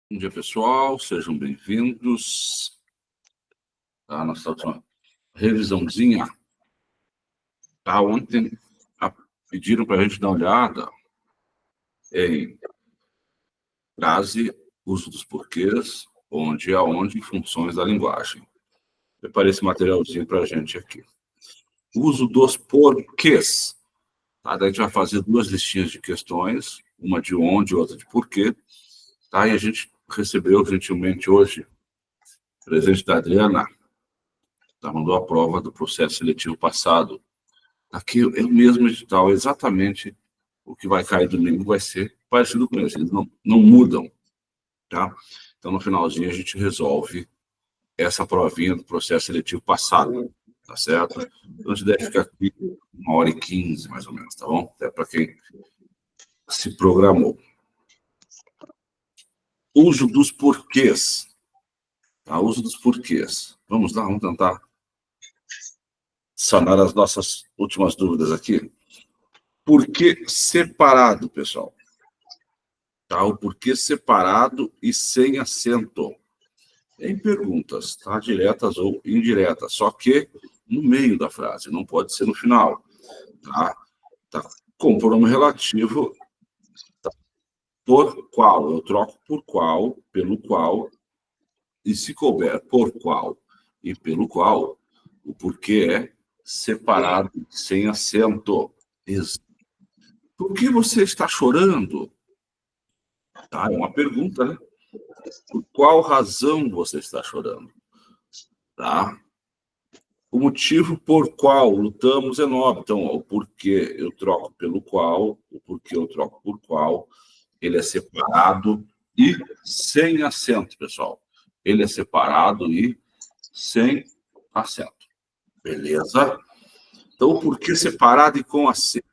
Bom dia, pessoal. Sejam bem-vindos à nossa última revisãozinha. Ontem pediram para a gente dar uma olhada em frase, uso dos porquês, onde e aonde, funções da linguagem. Preparei esse materialzinho para a gente aqui. Uso dos porquês. Daí a gente vai fazer duas listinhas de questões, uma de onde e outra de porquê. E a gente recebeu gentilmente hoje o presente da Adriana, mandou a prova do processo seletivo passado. Aqui é o mesmo edital, exatamente o que vai cair domingo vai ser parecido com esse, eles não mudam, tá? Então, no finalzinho, a gente resolve essa provinha do processo seletivo passado, tá certo? Então, a gente deve ficar aqui 1h15, mais ou menos, tá bom? Até para quem se programou. Uso dos porquês. Tá? Uso dos porquês. Vamos lá, vamos tentar sanar as nossas últimas dúvidas aqui. Porquê separado, pessoal? Tá? O porquê separado e sem acento. Em perguntas, tá? Diretas ou indiretas, só que no meio da frase, não pode ser no final. Tá? Com pronome relativo, tá? Por qual, eu troco por qual, pelo qual, e se couber por qual e pelo qual, o porquê é separado, sem acento. Por que você está chorando? Tá? É uma pergunta, né? Por qual razão você está chorando? Tá? O motivo por qual lutamos é nobre. Então, o porquê eu troco pelo qual, o porquê eu troco por qual, ele é separado e sem acento, pessoal. Ele é separado e sem acento. Beleza? Então, o porquê separado e com acento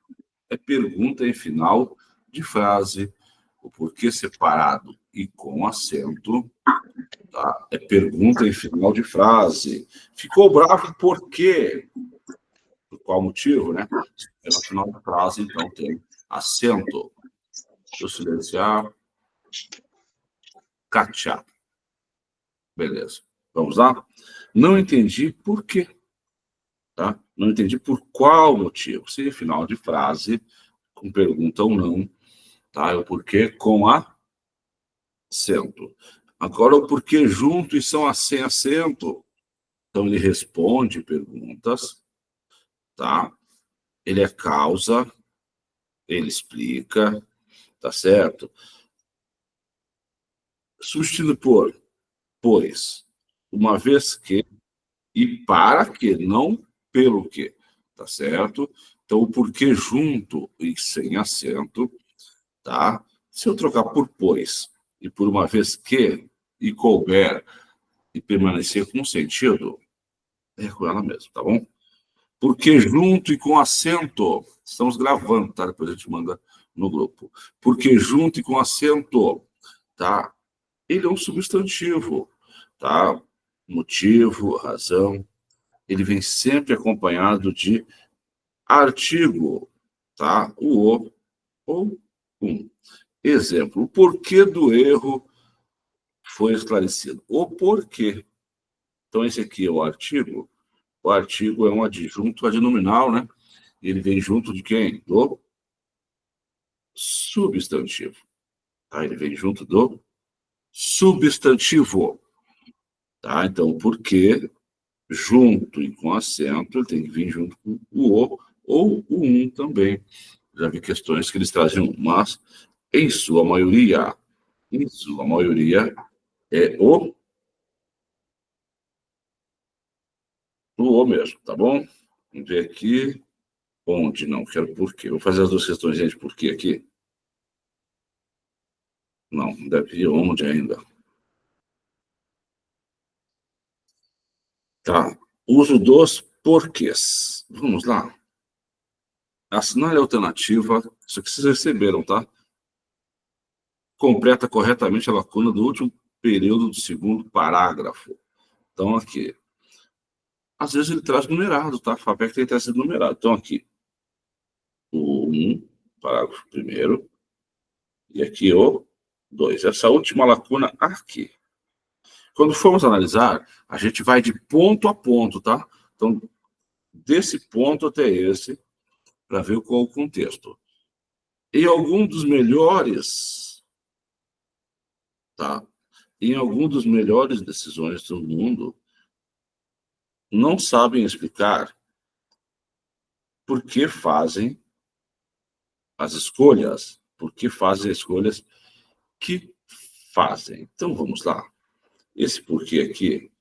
é pergunta em final de frase. O porquê separado e com acento, tá? É pergunta em final de frase. Ficou bravo por quê? Por qual motivo, né? No final da frase, então, tem acento. Deixa eu silenciar. Kátia. Beleza. Vamos lá? Não entendi por quê. Tá? Não entendi por qual motivo. Se final de frase, com pergunta ou não, tá? É o porquê com acento. Agora, o porquê junto e são sem acento. Então, ele responde perguntas, tá? Ele é causa, ele explica, tá certo? Substituído por pois, uma vez que, e para que, não pelo que, tá certo? Então, o porquê junto e sem acento, tá? Se eu trocar por pois e por uma vez que, e couber, e permanecer com sentido, é com ela mesmo, tá bom? Porque junto e com acento, estamos gravando, tá? Depois a gente manda no grupo. Porque junto e com acento, tá? Ele é um substantivo, tá? Motivo, razão. Ele vem sempre acompanhado de artigo, tá? O ou um. Exemplo, o porquê do erro foi esclarecido. O porquê. Então, esse aqui é o artigo. O artigo é um adjunto adnominal, né? Ele vem junto de quem? Do substantivo. Tá? Ele vem junto do substantivo. Tá? Então, o porquê, junto e com acento, ele tem que vir junto com o ou o um também. Já vi questões que eles trazem um, mas, em sua maioria, é o mesmo, tá bom? Vamos ver aqui. Onde? Não, quero por quê. Vou fazer as duas questões de por quê aqui. Não, deve ir onde ainda. Tá. Uso dos porquês. Vamos lá. Assinale a alternativa. Isso aqui vocês receberam, tá? Completa corretamente a lacuna do último período do segundo parágrafo. Então, aqui. Às vezes ele traz numerado, tá? FAPEC tem que ter sido numerado. Então, aqui. O 1, parágrafo primeiro. E aqui o 2. Essa última lacuna aqui. Quando formos analisar, a gente vai de ponto a ponto, tá? Então, desse ponto até esse, para ver qual é o contexto. Em algum dos melhores, tá? Em algum dos melhores decisões do mundo, não sabem explicar por que fazem as escolhas, por que fazem as escolhas que fazem. Então, vamos lá. Esse porquê aqui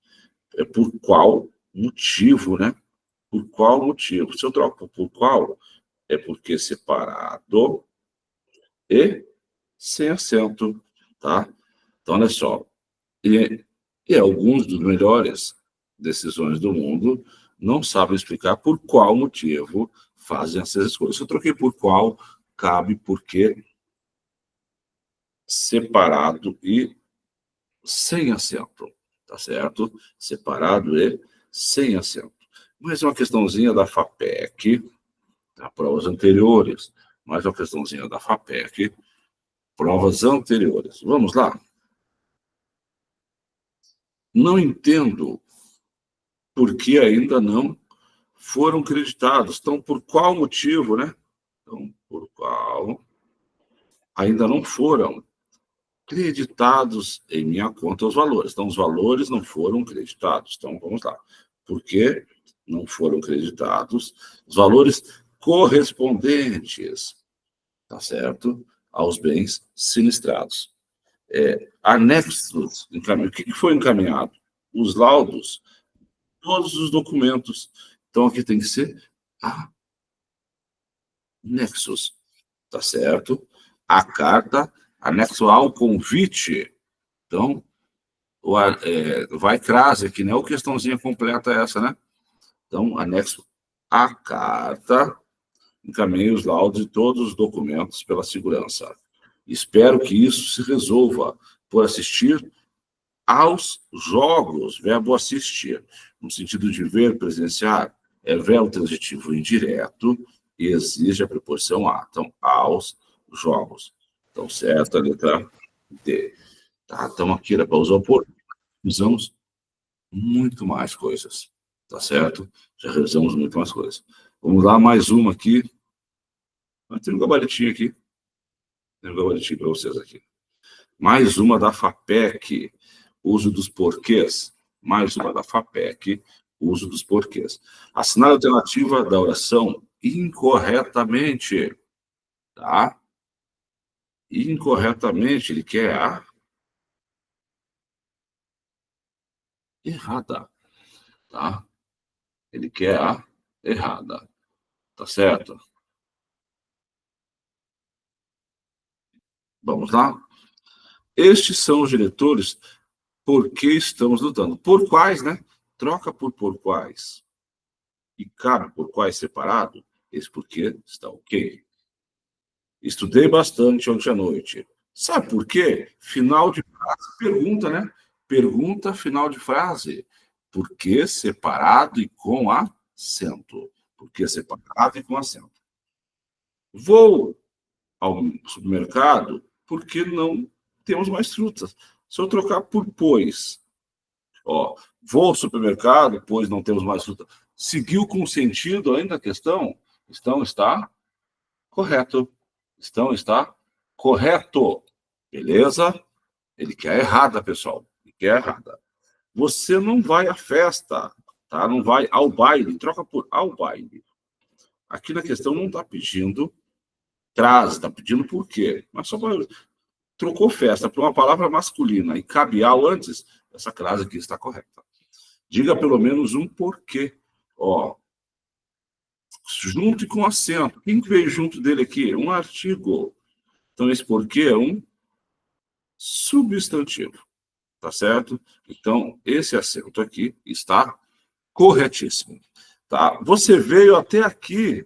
é por qual motivo, né? Por qual motivo? Se eu troco por qual, é porque separado e sem acento, tá? Então, olha só. E alguns dos melhores decisões do mundo não sabem explicar por qual motivo fazem essas escolhas. Se eu troquei por qual, cabe porque separado e sem acento, tá certo? Separado e sem acento. Mais uma questãozinha da FAPEC, tá? Provas anteriores. Mais uma questãozinha da FAPEC, provas anteriores. Vamos lá? Não entendo por que ainda não foram creditados. Então, por qual motivo, né? Então, por qual ainda não foram creditados em minha conta os valores. Então, os valores não foram creditados. Então, vamos lá. Por que não foram creditados os valores correspondentes, tá certo? Aos bens sinistrados. Anexos, o que foi encaminhado? Os laudos, todos os documentos. Então, aqui tem que ser anexos, tá certo? A carta, anexo ao convite. Então, vai crase aqui, né? Ou questãozinha completa essa, né? Então, anexo à carta, encaminhe os laudos e todos os documentos pela segurança. Espero que isso se resolva por assistir aos jogos, verbo assistir, no sentido de ver, presenciar, é verbo transitivo indireto e exige a preposição a. Então, aos jogos. Então, certo, a letra D. Tá, estamos aqui, para usar o por. Usamos muito mais coisas, tá certo? Já revisamos muito mais coisas. Vamos lá, mais uma aqui. Tem um gabaritinho aqui. Tem um gabaritinho para vocês aqui. Mais uma da FAPEC, uso dos porquês. Mais uma da FAPEC, uso dos porquês. Assinar a alternativa da oração incorretamente, tá? Incorretamente, ele quer a errada, tá? Ele quer a errada, tá certo? Vamos lá? Estes são os diretores por que estamos lutando. Por quais, né? Troca por quais. E cabe por quais separado. Esse porquê está ok. Estudei bastante ontem à noite. Sabe por quê? Final de frase, pergunta, né? Pergunta, final de frase. Por que separado e com acento? Por que separado e com acento? Vou ao supermercado porque não temos mais frutas. Se eu trocar por pois, ó, vou ao supermercado, pois não temos mais fruta. Seguiu com sentido ainda a questão? Estão está correto. Estão está correto. Beleza? Ele quer errada, pessoal. Ele quer errada. Você não vai à festa, tá? Não vai ao baile. Troca por ao baile. Aqui na questão não está pedindo traz, está pedindo por quê. Mas só para trocou festa por uma palavra masculina e cabial antes, essa crase aqui está correta. Diga pelo menos um porquê. Ó, junto e com acento. Quem veio junto dele aqui? Um artigo. Então, esse porquê é um substantivo. Tá certo? Então, esse acento aqui está corretíssimo. Tá? Você veio até aqui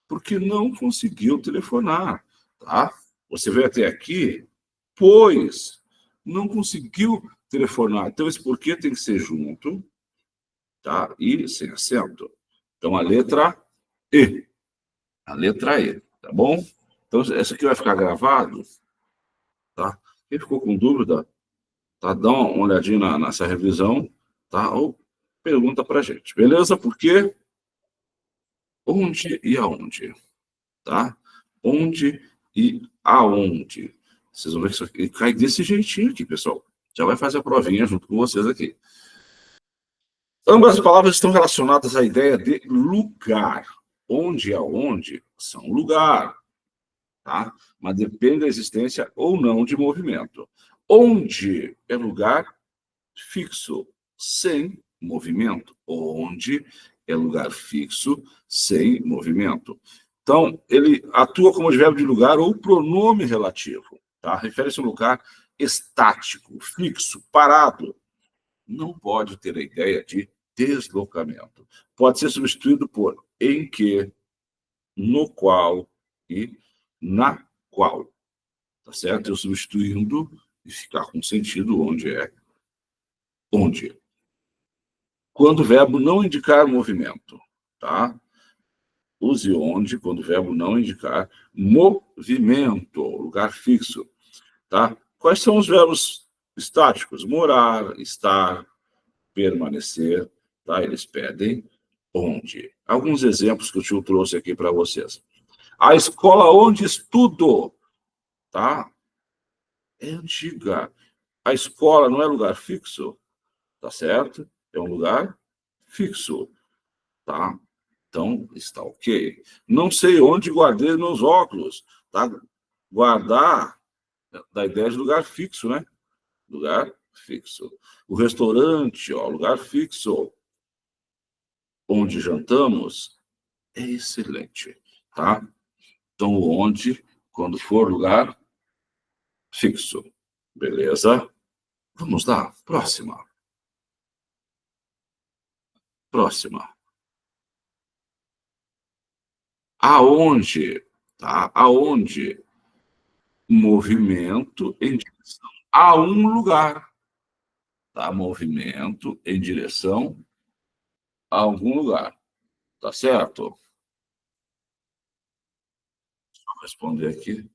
porque não conseguiu telefonar. Tá? Você veio até aqui, pois não conseguiu telefonar. Então, esse porquê tem que ser junto, tá? E sem acento. Então, a letra E. A letra E, tá bom? Então, essa aqui vai ficar gravado, tá? Quem ficou com dúvida, tá? Dá uma olhadinha nessa revisão, tá? Ou pergunta para a gente, beleza? Por quê? Onde e aonde, tá? Onde e aonde. Vocês vão ver que isso aqui cai desse jeitinho aqui, pessoal. Já vai fazer a provinha junto com vocês aqui. Ambas as palavras estão relacionadas à ideia de lugar. Onde e aonde são lugar, tá? Mas depende da existência ou não de movimento. Onde é lugar fixo, sem movimento. Onde é lugar fixo, sem movimento. Então, ele atua como advérbio de lugar ou pronome relativo, tá? Refere-se a um lugar estático, fixo, parado. Não pode ter a ideia de deslocamento. Pode ser substituído por em que, no qual e na qual. Tá certo? Eu substituindo e ficar com sentido onde é. Onde. Quando o verbo não indicar movimento, tá? Use onde quando o verbo não indicar movimento, lugar fixo, tá? Quais são os verbos estáticos? Morar, estar, permanecer, tá? Eles pedem onde. Alguns exemplos que o tio trouxe aqui para vocês. A escola onde estudo, tá? É antiga. A escola não é lugar fixo, tá certo? É um lugar fixo, tá? Então, está ok. Não sei onde guardei meus óculos, tá? Guardar da ideia de lugar fixo, né? Lugar fixo. O restaurante, ó, lugar fixo. Onde jantamos é excelente, tá? Então, o onde, quando for lugar fixo. Beleza? Vamos lá, próxima. Próxima. Aonde, tá? Aonde? Movimento em direção a um lugar, tá? Movimento em direção a algum lugar, tá certo? Vou responder aqui.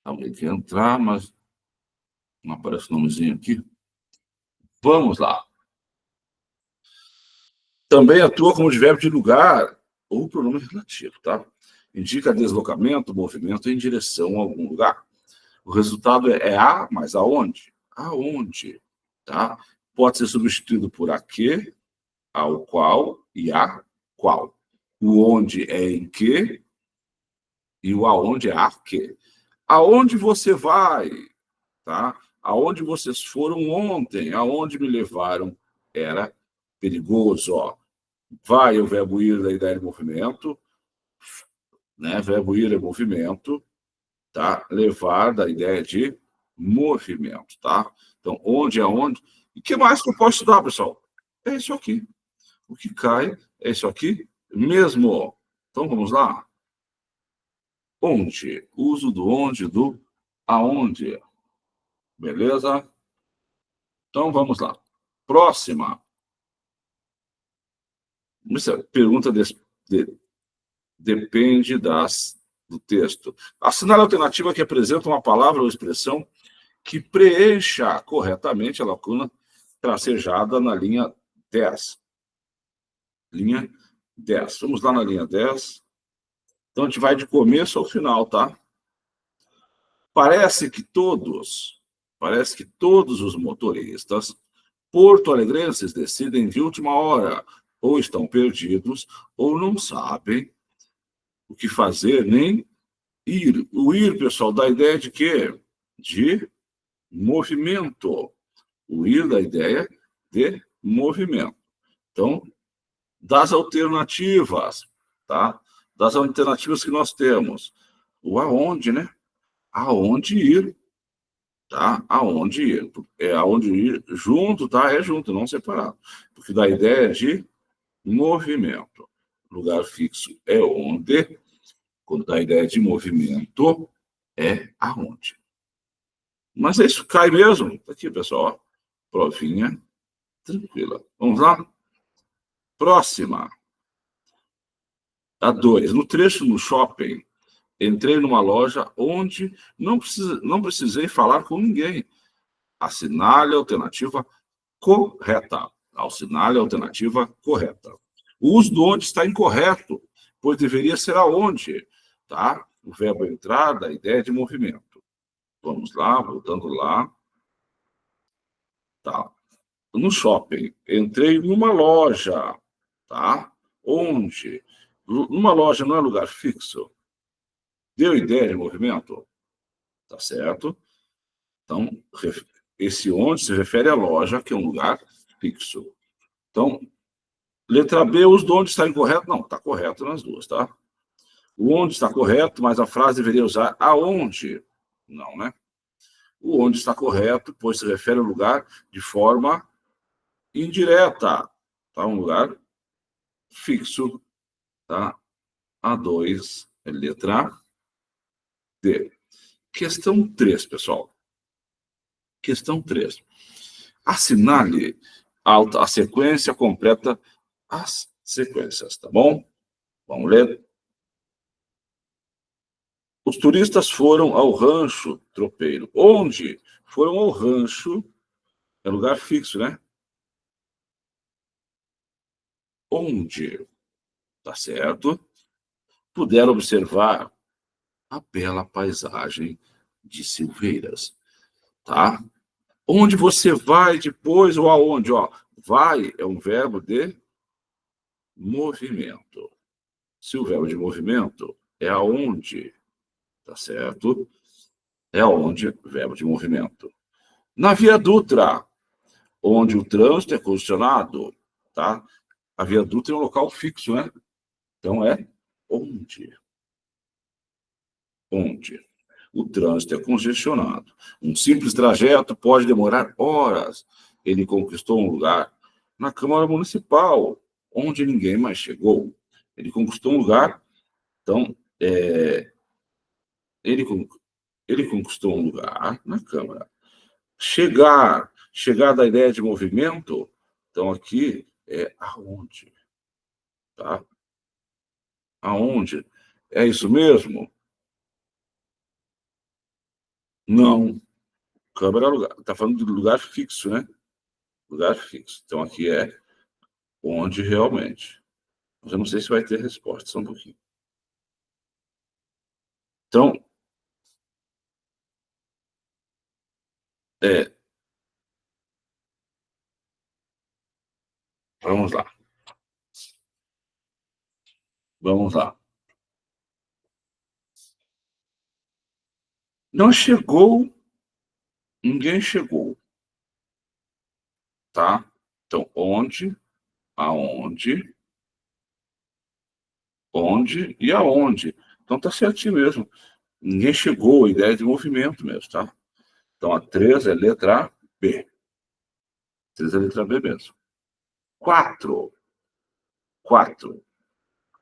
Alguém quer entrar, mas não aparece o nomezinho aqui. Vamos lá. Também atua como advérbio de lugar ou pronome relativo, tá? Indica deslocamento, movimento em direção a algum lugar. O resultado é a, mas aonde? Aonde, tá? Pode ser substituído por a que, ao qual e a qual. O onde é em que e o aonde é a que. Aonde você vai, tá? Aonde vocês foram ontem, aonde me levaram, era perigoso, ó. Vai é o verbo ir da ideia de movimento, né? Verbo ir é movimento, tá? Levar da ideia de movimento, tá? Então, onde é onde. E o que mais que eu posso estudar, pessoal? É isso aqui. O que cai é isso aqui mesmo. Então, vamos lá. Onde? Uso do onde, do aonde. Beleza? Então, vamos lá. Próxima. Essa pergunta depende do texto. Assinale a alternativa que apresenta uma palavra ou expressão que preencha corretamente a lacuna tracejada na linha 10. Linha 10. Vamos lá na linha 10. Então, a gente vai de começo ao final, tá? Parece que todos os motoristas porto-alegrenses decidem de última hora, ou estão perdidos, ou não sabem o que fazer, nem ir. O ir, pessoal, dá a ideia de quê? De movimento. O ir dá a ideia de movimento. Então, das alternativas, tá? Das alternativas que nós temos. O aonde, né? Aonde ir, tá? Aonde ir. É aonde ir junto, tá? É junto, não separado. Porque dá a ideia de movimento. Lugar fixo é onde, quando dá a ideia de movimento, é aonde. Mas isso cai mesmo. Tá aqui, pessoal. Provinha tranquila. Vamos lá? Próxima. A 2. No trecho no shopping, Entrei numa loja onde não precisei falar com ninguém. Assinale a alternativa correta. Assinale a alternativa correta. O uso do onde está incorreto, pois deveria ser aonde, tá? O verbo entrar da ideia de movimento. Vamos lá, voltando lá. Tá. No shopping, entrei numa loja, tá? Onde? Numa loja não é lugar fixo. Deu ideia de movimento? Tá certo? Então, esse onde se refere à loja, que é um lugar fixo. Então, letra B, o uso do onde está incorreto? Não, está correto nas duas, tá? O onde está correto, mas a frase deveria usar aonde? Não, né? O onde está correto, pois se refere ao lugar de forma indireta, tá? Um lugar fixo, tá? A2 é letra D. Questão 3, pessoal. Questão 3. Assinale a sequência completa as sequências, tá bom? Vamos ler. Os turistas foram ao rancho tropeiro. Onde? Foram ao rancho, é lugar fixo, né? Onde? Tá certo? Puderam observar a bela paisagem de Silveiras, tá? Onde você vai depois ou aonde? Ó, vai é um verbo de movimento. Se o verbo de movimento é aonde, tá certo? É aonde, verbo de movimento. Na Via Dutra, onde o trânsito é congestionado, tá? A Via Dutra é um local fixo, né? Então é onde. Onde o trânsito é congestionado. Um simples trajeto pode demorar horas. Ele conquistou um lugar na Câmara Municipal, onde ninguém mais chegou. Ele conquistou um lugar, então, ele conquistou um lugar na Câmara. Chegar da ideia de movimento, então aqui é aonde, tá? Aonde? É isso mesmo? Não. Câmara é lugar. Está falando de lugar fixo, né? Lugar fixo. Então aqui é onde realmente. Mas eu não sei se vai ter resposta, só um pouquinho. Então, vamos lá. Vamos lá. Não chegou, ninguém chegou, tá? Então, onde, aonde, onde e aonde. Então, tá certinho mesmo. Ninguém chegou, a ideia de movimento mesmo, tá? Então, a 3 é letra B. 3 é letra B mesmo. 4. 4.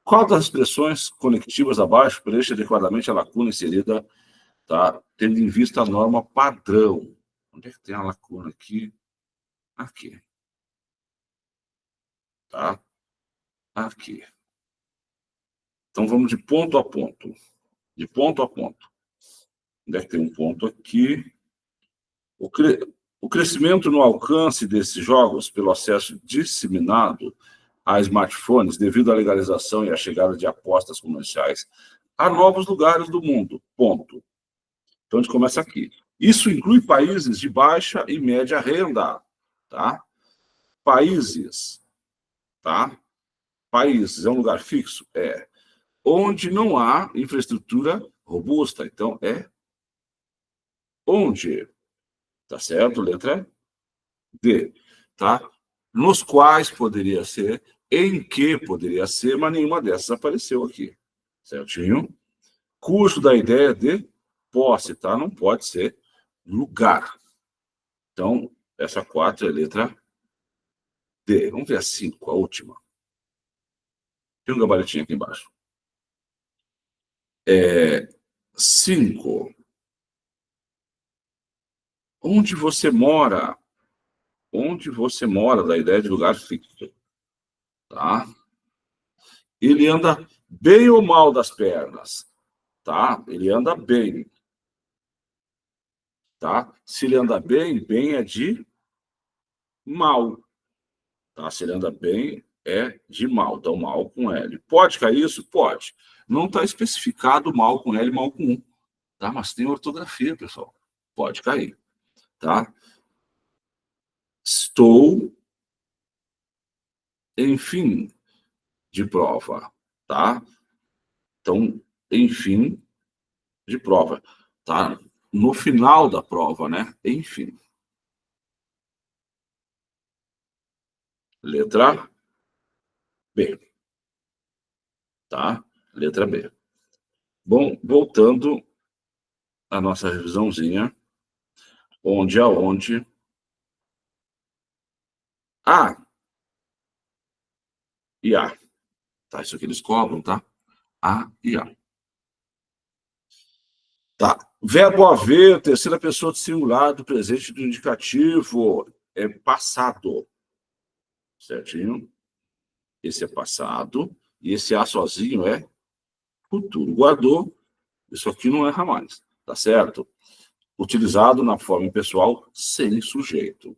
Qual das expressões conectivas abaixo preenche adequadamente a lacuna inserida, tá? Tendo em vista a norma padrão? Onde é que tem a lacuna aqui? Aqui. Tá? Aqui. Então, vamos de ponto a ponto. De ponto a ponto. Onde é que tem um ponto aqui? O crescimento no alcance desses jogos pelo acesso disseminado a smartphones devido à legalização e à chegada de apostas comerciais a novos lugares do mundo. Ponto. Então, a gente começa aqui. Isso inclui países de baixa e média renda. Tá? Países. Tá? Países é um lugar fixo? É. Onde não há infraestrutura robusta. Então, é onde. Tá certo? Letra D. Tá? Nos quais poderia ser, em que poderia ser, mas nenhuma dessas apareceu aqui. Certinho? Curso da ideia de posse, tá? Não pode ser lugar. Então, essa 4 é a letra D. Vamos ver a 5, a última. Tem um gabaritinho aqui embaixo. 5. Onde você mora? Onde você mora, da ideia de lugar fixo. Tá? Ele anda bem ou mal das pernas? tá? Ele anda bem, tá? Se ele anda bem, bem é de mal, tá? Se ele anda bem, é de mal. Então, mal com L. Pode cair isso? Pode. Não está especificado mal com L, mal com U, tá? Mas tem ortografia, pessoal. Pode cair, tá? Estou em fim de prova, tá? Então, enfim de prova, tá? No final da prova, né? Enfim. Letra B, tá? Letra B. Bom, voltando à nossa revisãozinha, onde aonde A e A, tá? Isso aqui eles cobram, tá? A e A. Tá. Verbo haver, terceira pessoa do singular do presente do indicativo, é passado. Certinho? Esse é passado. E esse A sozinho é futuro. Guardou. Isso aqui não erra mais. Tá certo? Utilizado na forma pessoal sem sujeito.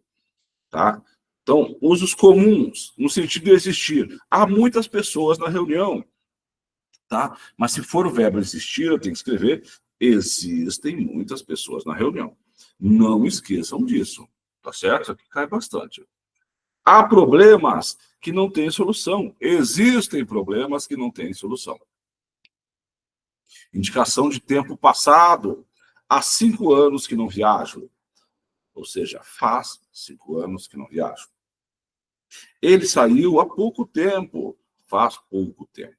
Tá? Então, usos comuns, no sentido de existir. Há muitas pessoas na reunião. Tá? Mas se for o verbo existir, eu tenho que escrever existem muitas pessoas na reunião. Não esqueçam disso, tá certo? Isso aqui cai bastante. Há problemas que não têm solução. Existem problemas que não têm solução. Indicação de tempo passado. Há 5 anos que não viajo. Ou seja, faz 5 anos que não viajo. Ele saiu há pouco tempo. Faz pouco tempo.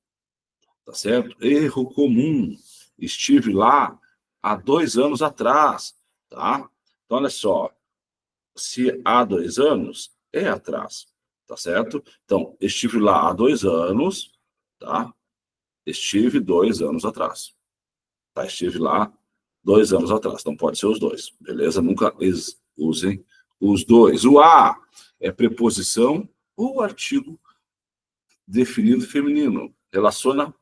Tá certo? Erro comum. Estive lá há 2 anos atrás, tá? Então, olha só, se há 2 anos, é atrás, tá certo? Então, estive lá há 2 anos, tá? Estive 2 anos atrás, tá? Estive lá 2 anos atrás, então pode ser os dois, beleza? Nunca usem os dois. O a é preposição ou artigo definido feminino, relaciona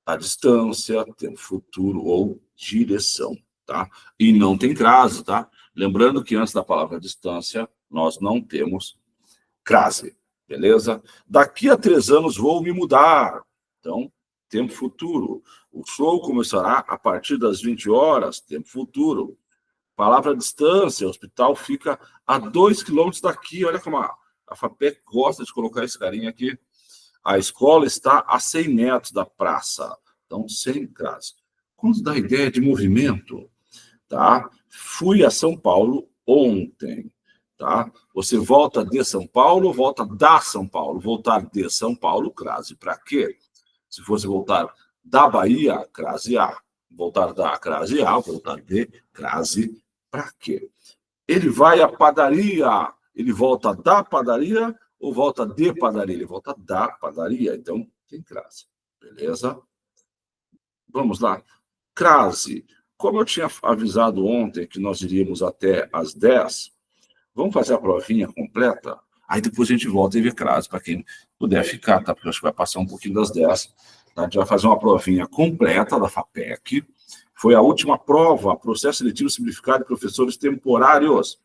a distância, tempo futuro ou direção, tá? E não tem crase, tá? Lembrando que antes da palavra distância, nós não temos crase, beleza? Daqui a 3 anos vou me mudar. Então, tempo futuro. O show começará a partir das 20 horas, tempo futuro. Palavra distância, o hospital fica a 2 quilômetros daqui. Olha como a FAPEC gosta de colocar esse carinha aqui. A escola está a 100 metros da praça. Então, sem crase. Quando dá ideia de movimento, tá? Fui a São Paulo ontem, tá? Você volta de São Paulo, volta da São Paulo. Voltar de São Paulo, crase. Para quê? Se fosse voltar da Bahia, crase A. Voltar da, crase A. Voltar de, crase para quê? Ele vai à padaria. Ele volta da padaria ou volta de padaria? Ele volta da padaria. Então, tem crase. Beleza? Vamos lá. Crase. Como eu tinha avisado ontem que nós iríamos até às 10, vamos fazer a provinha completa? Aí depois a gente volta e vê crase, para quem puder ficar, tá? Porque eu acho que vai passar um pouquinho das 10. Tá? A gente vai fazer uma provinha completa da FAPEC. Foi a última prova, processo seletivo simplificado de professores temporários.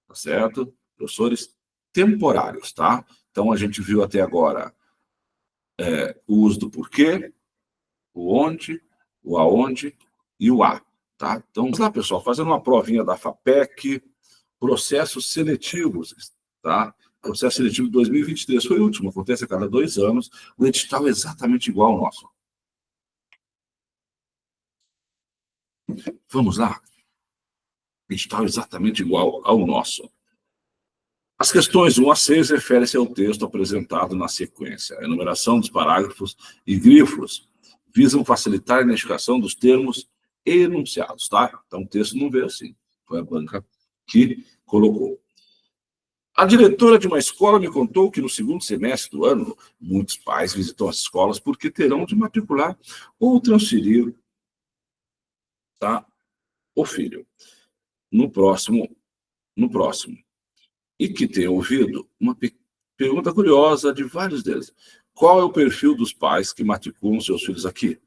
Tá certo? Professores temporários, tá? Então, a gente viu até agora o uso do porquê, o onde, o aonde e o a, tá? Então, vamos lá, pessoal, fazendo uma provinha da FAPEC, processos seletivos, tá? Processo seletivo de 2023 foi o último, acontece a cada 2 anos, o edital é exatamente igual ao nosso. Vamos lá? Edital é exatamente igual ao nosso. As questões 1 a 6 referem-se ao texto apresentado na sequência. A enumeração dos parágrafos e grifos visam facilitar a identificação dos termos enunciados, tá? Então, o texto não veio assim. Foi a banca que colocou. A diretora de uma escola me contou que no segundo semestre do ano, muitos pais visitam as escolas porque terão de matricular ou transferir, tá, o filho no próximo. E que tem ouvido uma pergunta curiosa de vários deles. Qual é o perfil dos pais que matriculam seus filhos aqui?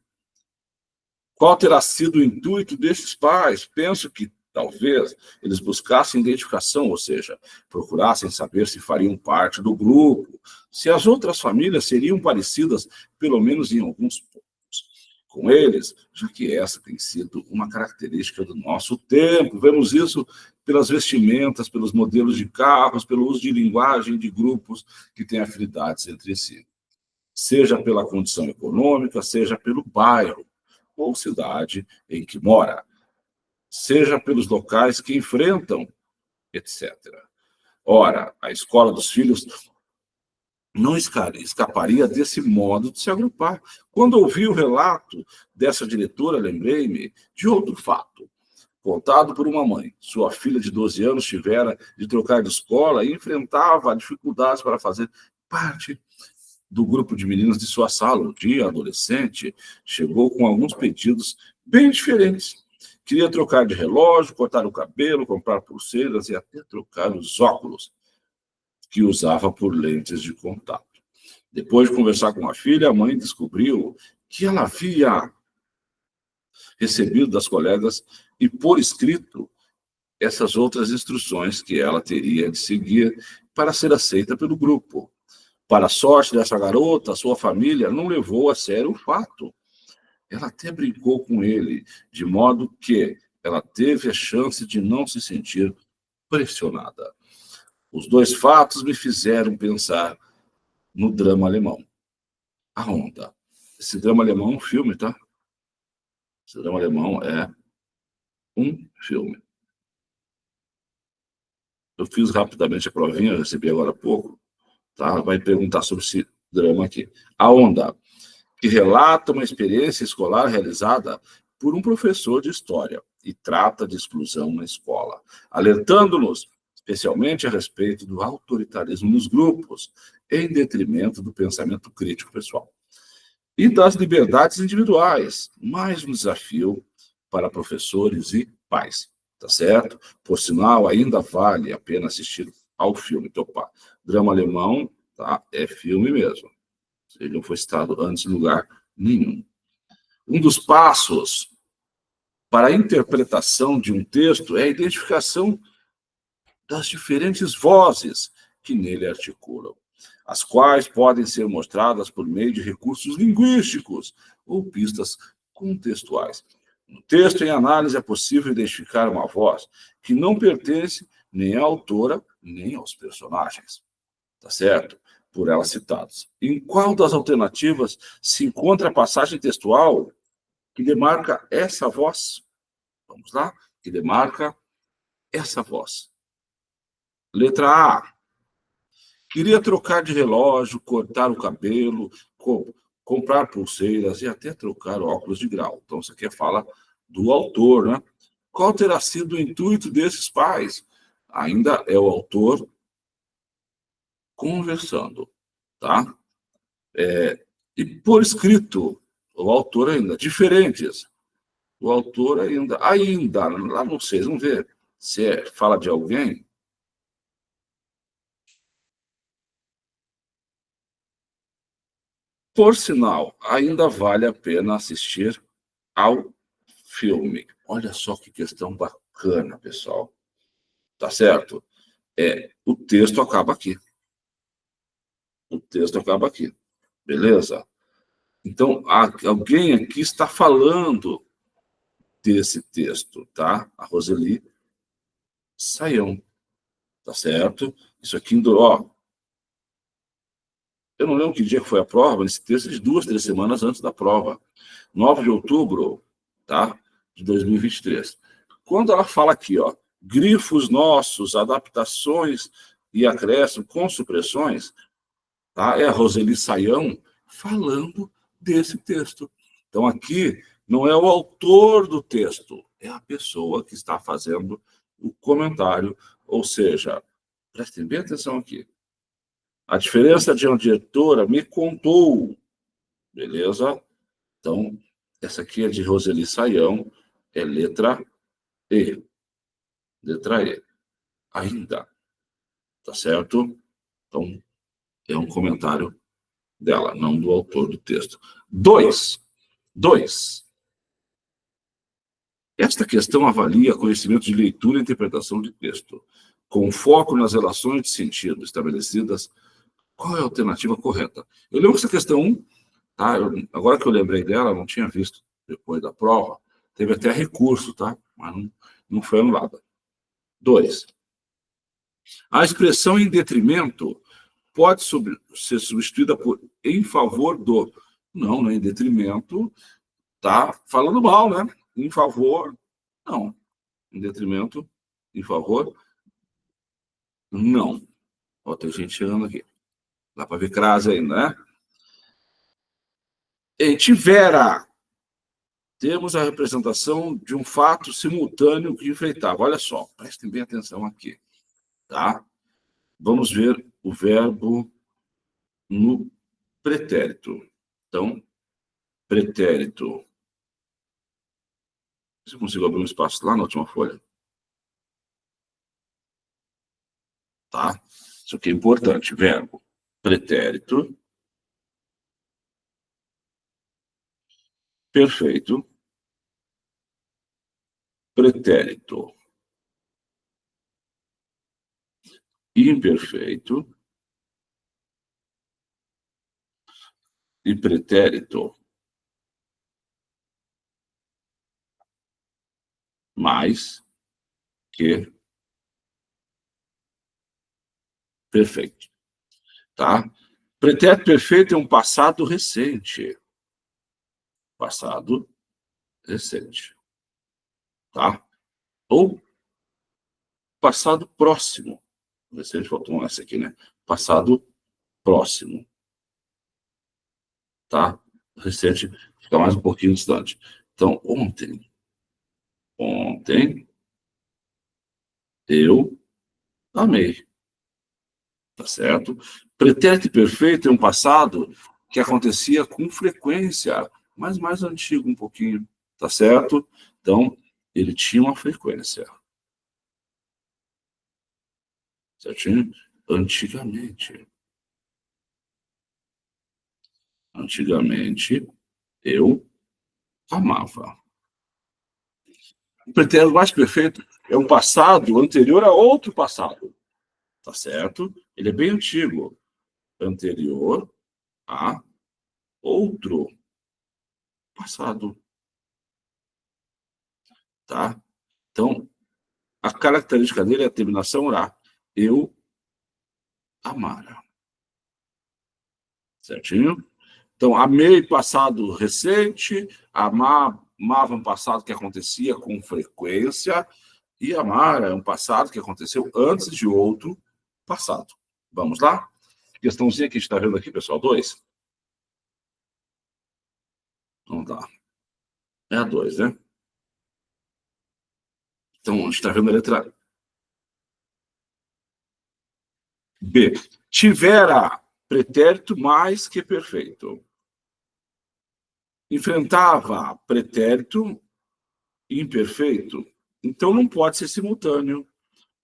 Qual terá sido o intuito desses pais? Penso que talvez eles buscassem identificação, ou seja, procurassem saber se fariam parte do grupo, se as outras famílias seriam parecidas, pelo menos em alguns pontos, com eles, já que essa tem sido uma característica do nosso tempo. Vemos isso pelas vestimentas, pelos modelos de carros, pelo uso de linguagem de grupos que têm afinidades entre si, seja pela condição econômica, seja pelo bairro ou cidade em que mora, seja pelos locais que enfrentam, etc. Ora, a escola dos filhos não escaparia desse modo de se agrupar. Quando ouvi o relato dessa diretora, lembrei-me de outro fato, contado por uma mãe. Sua filha de 12 anos tivera de trocar de escola e enfrentava dificuldades para fazer parte do grupo de meninas de sua sala. Um dia, adolescente, chegou com alguns pedidos bem diferentes. Queria trocar de relógio, cortar o cabelo, comprar pulseiras e até trocar os óculos que usava por lentes de contato. Depois de conversar com a filha, a mãe descobriu que ela havia recebido das colegas e por escrito essas outras instruções que ela teria de seguir para ser aceita pelo grupo. Para a sorte dessa garota, sua família não levou a sério o fato. Ela até brincou com ele, de modo que ela teve a chance de não se sentir pressionada. Os dois fatos me fizeram pensar no drama alemão. A Onda. Esse drama alemão é um filme, tá? Esse drama alemão é um filme. Eu fiz rapidamente a provinha, recebi agora há pouco, tá? Vai perguntar sobre esse drama aqui. A Onda, que relata uma experiência escolar realizada por um professor de história e trata de exclusão na escola, alertando-nos especialmente a respeito do autoritarismo nos grupos, em detrimento do pensamento crítico pessoal e das liberdades individuais, mais um desafio para professores e pais, tá certo? Por sinal, ainda vale a pena assistir ao filme. Então, opa, drama alemão, tá? É filme mesmo. Ele não foi citado antes em lugar nenhum. Um dos passos para a interpretação de um texto é a identificação das diferentes vozes que nele articulam, as quais podem ser mostradas por meio de recursos linguísticos ou pistas contextuais. No texto em análise é possível identificar uma voz que não pertence nem à autora, nem aos personagens, tá certo? Por elas citadas. Em qual das alternativas se encontra a passagem textual que demarca essa voz? Vamos lá? Que demarca essa voz. Letra A. Queria trocar de relógio, cortar o cabelo, comprar pulseiras e até trocar óculos de grau. Então, isso aqui é fala do autor, né? Qual terá sido o intuito desses pais? Ainda é o autor conversando, tá? E por escrito, o autor ainda, diferentes. O autor ainda, lá não sei, vamos ver se fala de alguém. Por sinal, ainda vale a pena assistir ao filme. Olha só que questão bacana, pessoal. Tá certo? O texto acaba aqui. O texto acaba aqui. Beleza? Então, alguém aqui está falando desse texto, tá? A Roseli Saião. Tá certo? Isso aqui, ó. Eu não lembro que dia que foi a prova, esse texto é de 2, 3 semanas antes da prova. 9 de outubro, tá? De 2023. Quando ela fala aqui, ó, grifos nossos, adaptações e acréscimo com supressões, tá? É a Roseli Saião falando desse texto. Então, aqui não é o autor do texto, é a pessoa que está fazendo o comentário. Ou seja, prestem bem atenção aqui. A diferença de uma diretora me contou, beleza? Então, essa aqui é de Roseli Saião, é letra E. Letra E. Ainda. Tá certo? Então, é um comentário dela, não do autor do texto. Dois. Esta questão avalia conhecimento de leitura e interpretação de texto, com foco nas relações de sentido estabelecidas. Qual é a alternativa correta? Eu lembro essa questão 1, tá? Agora que eu lembrei dela, não tinha visto depois da prova, teve até recurso, tá? Mas não foi anulada. 2. A expressão em detrimento pode ser substituída por em favor do. Não é em detrimento, tá falando mal, né? Em favor, não. Em detrimento, em favor, não. Ó, tem gente chegando aqui. Dá para ver crase ainda, né? E tivera. Temos a representação de um fato simultâneo que enfeitava. Olha só, prestem bem atenção aqui, tá? Vamos ver o verbo no pretérito. Então, pretérito. Se eu consigo abrir um espaço lá na última folha. Tá? Isso aqui é importante. Verbo, pretérito, perfeito, pretérito, imperfeito e pretérito mais que perfeito. Tá? Pretérito perfeito é um passado recente. Passado recente. Tá? Ou passado próximo. Recente faltou essa aqui, né? Passado próximo. Tá? Recente fica mais um pouquinho distante. Então, ontem eu amei. Tá certo? Pretérito perfeito é um passado que acontecia com frequência, mas mais antigo um pouquinho, tá certo? Então, ele tinha uma frequência. Certinho? Antigamente. Antigamente, eu amava. O pretérito mais perfeito é um passado anterior a outro passado, tá certo? Ele é bem antigo. Anterior a outro passado, tá? Então, a característica dele é a terminação oral. Eu amara. Certinho? Então, amei passado recente, amava um passado que acontecia com frequência, e amar é um passado que aconteceu antes de outro passado. Vamos lá? Questãozinha que a gente está vendo aqui, pessoal, 2. Vamos lá. É a 2, né? Então, a gente está vendo a letra B. Tivera pretérito mais que perfeito. Enfrentava pretérito imperfeito. Então, não pode ser simultâneo.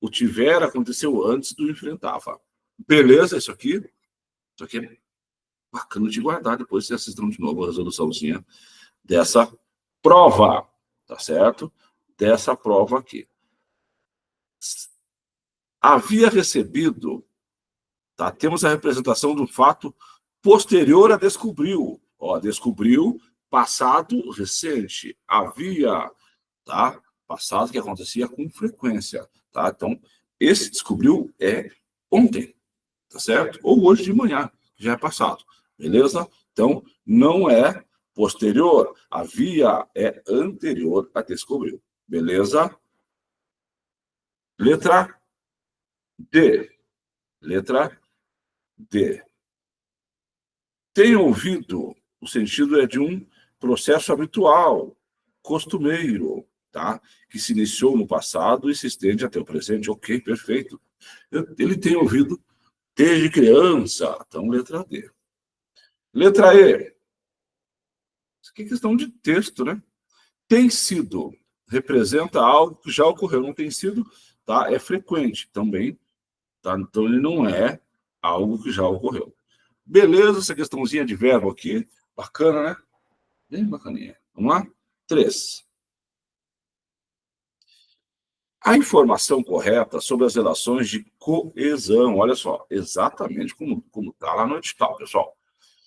O tiver aconteceu antes do enfrentava. Beleza, isso aqui? Isso aqui é bacana de guardar. Depois vocês assistam de novo a resoluçãozinha dessa prova. Tá certo? Dessa prova aqui. Havia recebido, tá? Temos a representação do fato posterior a descobriu. Ó, descobriu, passado recente. Havia, tá? Passado que acontecia com frequência, tá? Então, esse descobriu é ontem, tá certo? Ou hoje de manhã, já é passado, beleza? Então, não é posterior. Havia é anterior a descobriu, beleza? Letra D. Letra D. Tem ouvido, o sentido é de um processo habitual, costumeiro, tá? Que se iniciou no passado e se estende até o presente. Ok, perfeito. Ele tem ouvido desde criança. Então, letra D. Letra E. Isso aqui é questão de texto, né? Tem sido. Representa algo que já ocorreu. Não tem sido, tá? É frequente também, tá? Então, ele não é algo que já ocorreu. Beleza, essa questãozinha de verbo aqui. Bacana, né? Bem bacaninha. Vamos lá? 3. A informação correta sobre as relações de coesão, olha só, exatamente como está lá no edital, pessoal.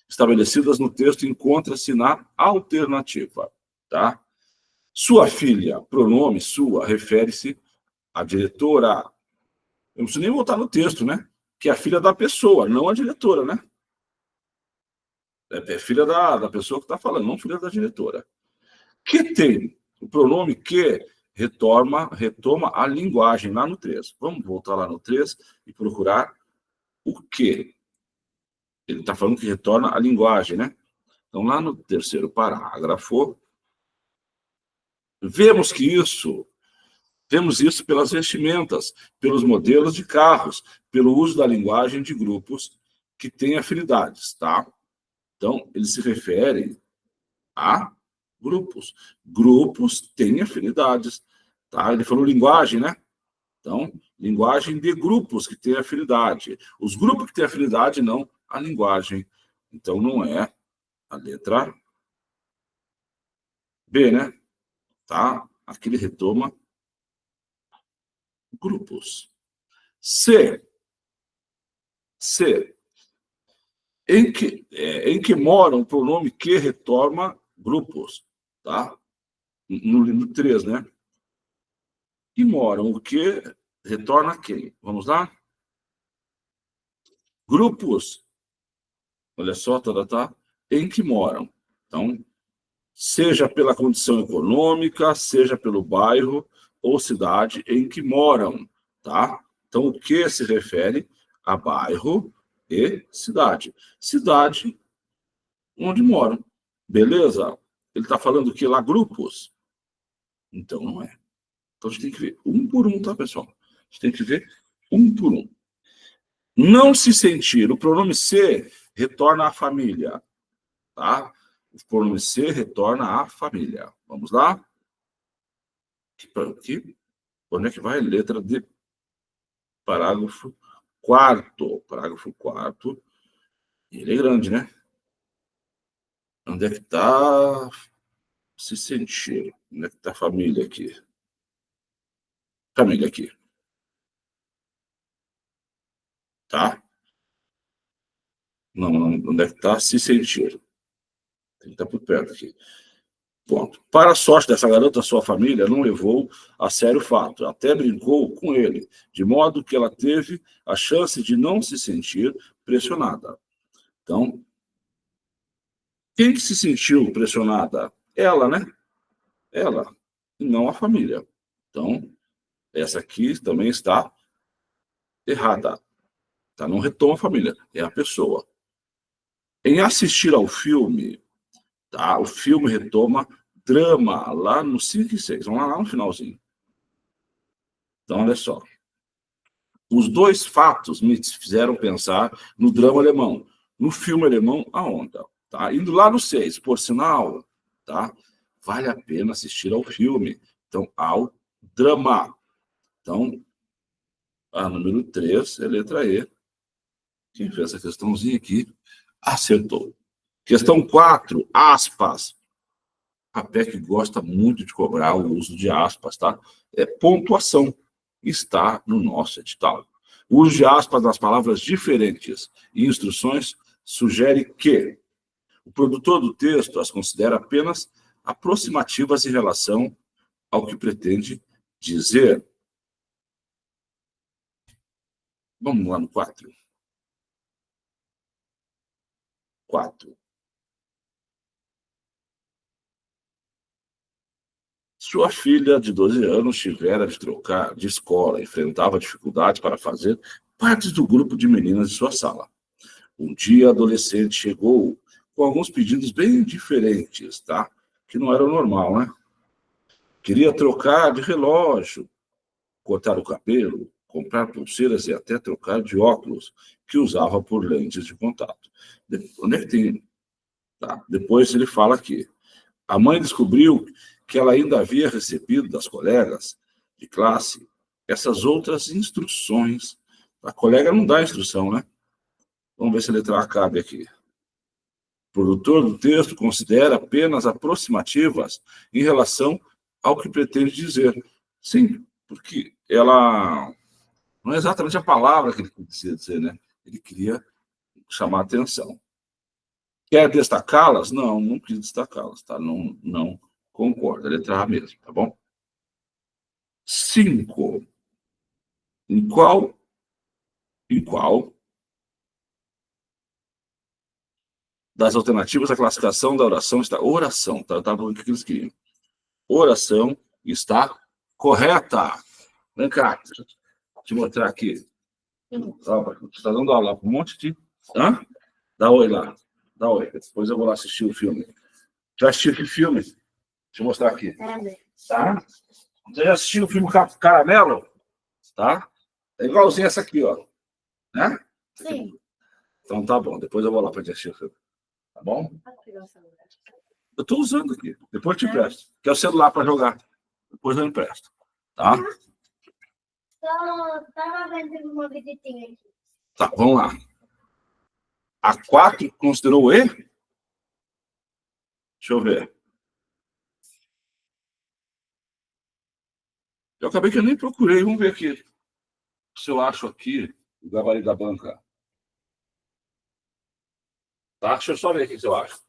Estabelecidas no texto, encontra-se na alternativa, tá? Sua filha, pronome sua, refere-se à diretora. Eu não preciso nem voltar no texto, né? Que é a filha da pessoa, não a diretora, né? É filha da pessoa que está falando, não filha da diretora. Que tem o pronome que retoma a linguagem lá no 3. Vamos voltar lá no 3 e procurar o que. Ele está falando que retorna a linguagem, né? Então, lá no terceiro parágrafo, vemos isso pelas vestimentas, pelos modelos de carros, pelo uso da linguagem de grupos que têm afinidades, tá? Então, eles se referem a grupos. Grupos têm afinidades, tá? Ele falou linguagem, né? Então, linguagem de grupos que têm afinidade. Os grupos que têm afinidade, não a linguagem. Então, não é a letra B, né? Tá? Aqui ele retoma grupos. C. Em que moram o pronome que retoma grupos, tá? No 3, né? E moram o que retorna quem? Vamos lá? Grupos. Olha só, tá? Em que moram. Então, seja pela condição econômica, seja pelo bairro ou cidade em que moram, tá? Então, o que se refere a bairro e cidade. Cidade onde moram. Beleza? Ele está falando que lá grupos? Então, não é. Então, a gente tem que ver um por um, tá, pessoal? A gente tem que ver um por um. Não se sentir. O pronome se retorna à família, tá? O pronome se retorna à família. Vamos lá? Aqui. Onde é que vai? Letra D. Parágrafo 4º. Parágrafo 4º. Ele é grande, né? Onde é que está se sentir? Onde é que está a família aqui? Família aqui. Tá? Não, onde é que está se sentir? Tem que estar por perto aqui. Ponto. Para a sorte dessa garota, sua família não levou a sério o fato, até brincou com ele, de modo que ela teve a chance de não se sentir pressionada. Então, quem que se sentiu pressionada? Ela, né? Ela, e não a família. Então, essa aqui também está errada. Tá? Não retoma a família, é a pessoa. Em assistir ao filme, tá? O filme retoma drama, lá no 5 e 6. Vamos lá no finalzinho. Então, olha só. Os dois fatos me fizeram pensar no drama alemão. No filme alemão, A Onda. Tá? Indo lá no 6, por sinal, tá? Vale a pena assistir ao filme. Então, ao drama. Então, a número 3 é letra E. Quem fez essa questãozinha aqui acertou. Questão 4, aspas. A PEC gosta muito de cobrar o uso de aspas, tá? É pontuação. Está no nosso edital. O uso de aspas nas palavras diferentes e instruções sugere que o produtor do texto as considera apenas aproximativas em relação ao que pretende dizer. Vamos lá no 4. 4. Sua filha de 12 anos tivera de trocar de escola, enfrentava dificuldades para fazer parte do grupo de meninas de sua sala. Um dia, a adolescente chegou com alguns pedidos bem diferentes, tá? Que não era o normal, né? Queria trocar de relógio, cortar o cabelo, comprar pulseiras e até trocar de óculos, que usava por lentes de contato. Onde é que tem? Tá. Depois ele fala aqui. A mãe descobriu que ela ainda havia recebido das colegas de classe essas outras instruções. A colega não dá instrução, né? Vamos ver se a letra A cabe aqui. O produtor do texto considera apenas aproximativas em relação ao que pretende dizer. Sim, Porque ela não é exatamente a palavra que ele queria dizer, né? Ele queria chamar a atenção. Quer destacá-las? Não, não quis destacá-las, tá? Não, não concordo. Letra A mesmo, tá bom? 5. Em qual das alternativas a classificação da oração está? Oração, tá? Tá falando o que eles queriam. Oração está correta. Vem cá, deixa eu te mostrar aqui. Você está dando aula para um monte de. Hã? Dá oi lá. Dá oi. Depois eu vou lá assistir o filme. Já assistiu que filme? Deixa eu mostrar aqui. Tá? Você já assistiu o filme Caramelo? Tá? É igualzinho essa aqui, ó. Né? Sim. Então tá bom. Depois eu vou lá para assistir o filme. Tá bom? Eu estou usando aqui. Depois eu te empresto. Quer o celular para jogar. Depois eu empresto. Tá? Só tava vendo uma visitinha aqui. Tá, vamos lá. A 4 considerou E? Deixa eu ver. Eu acabei que eu nem procurei. Vamos ver aqui. Se eu acho aqui o gabarito da banca. Tá? Deixa eu só ver aqui se eu acho.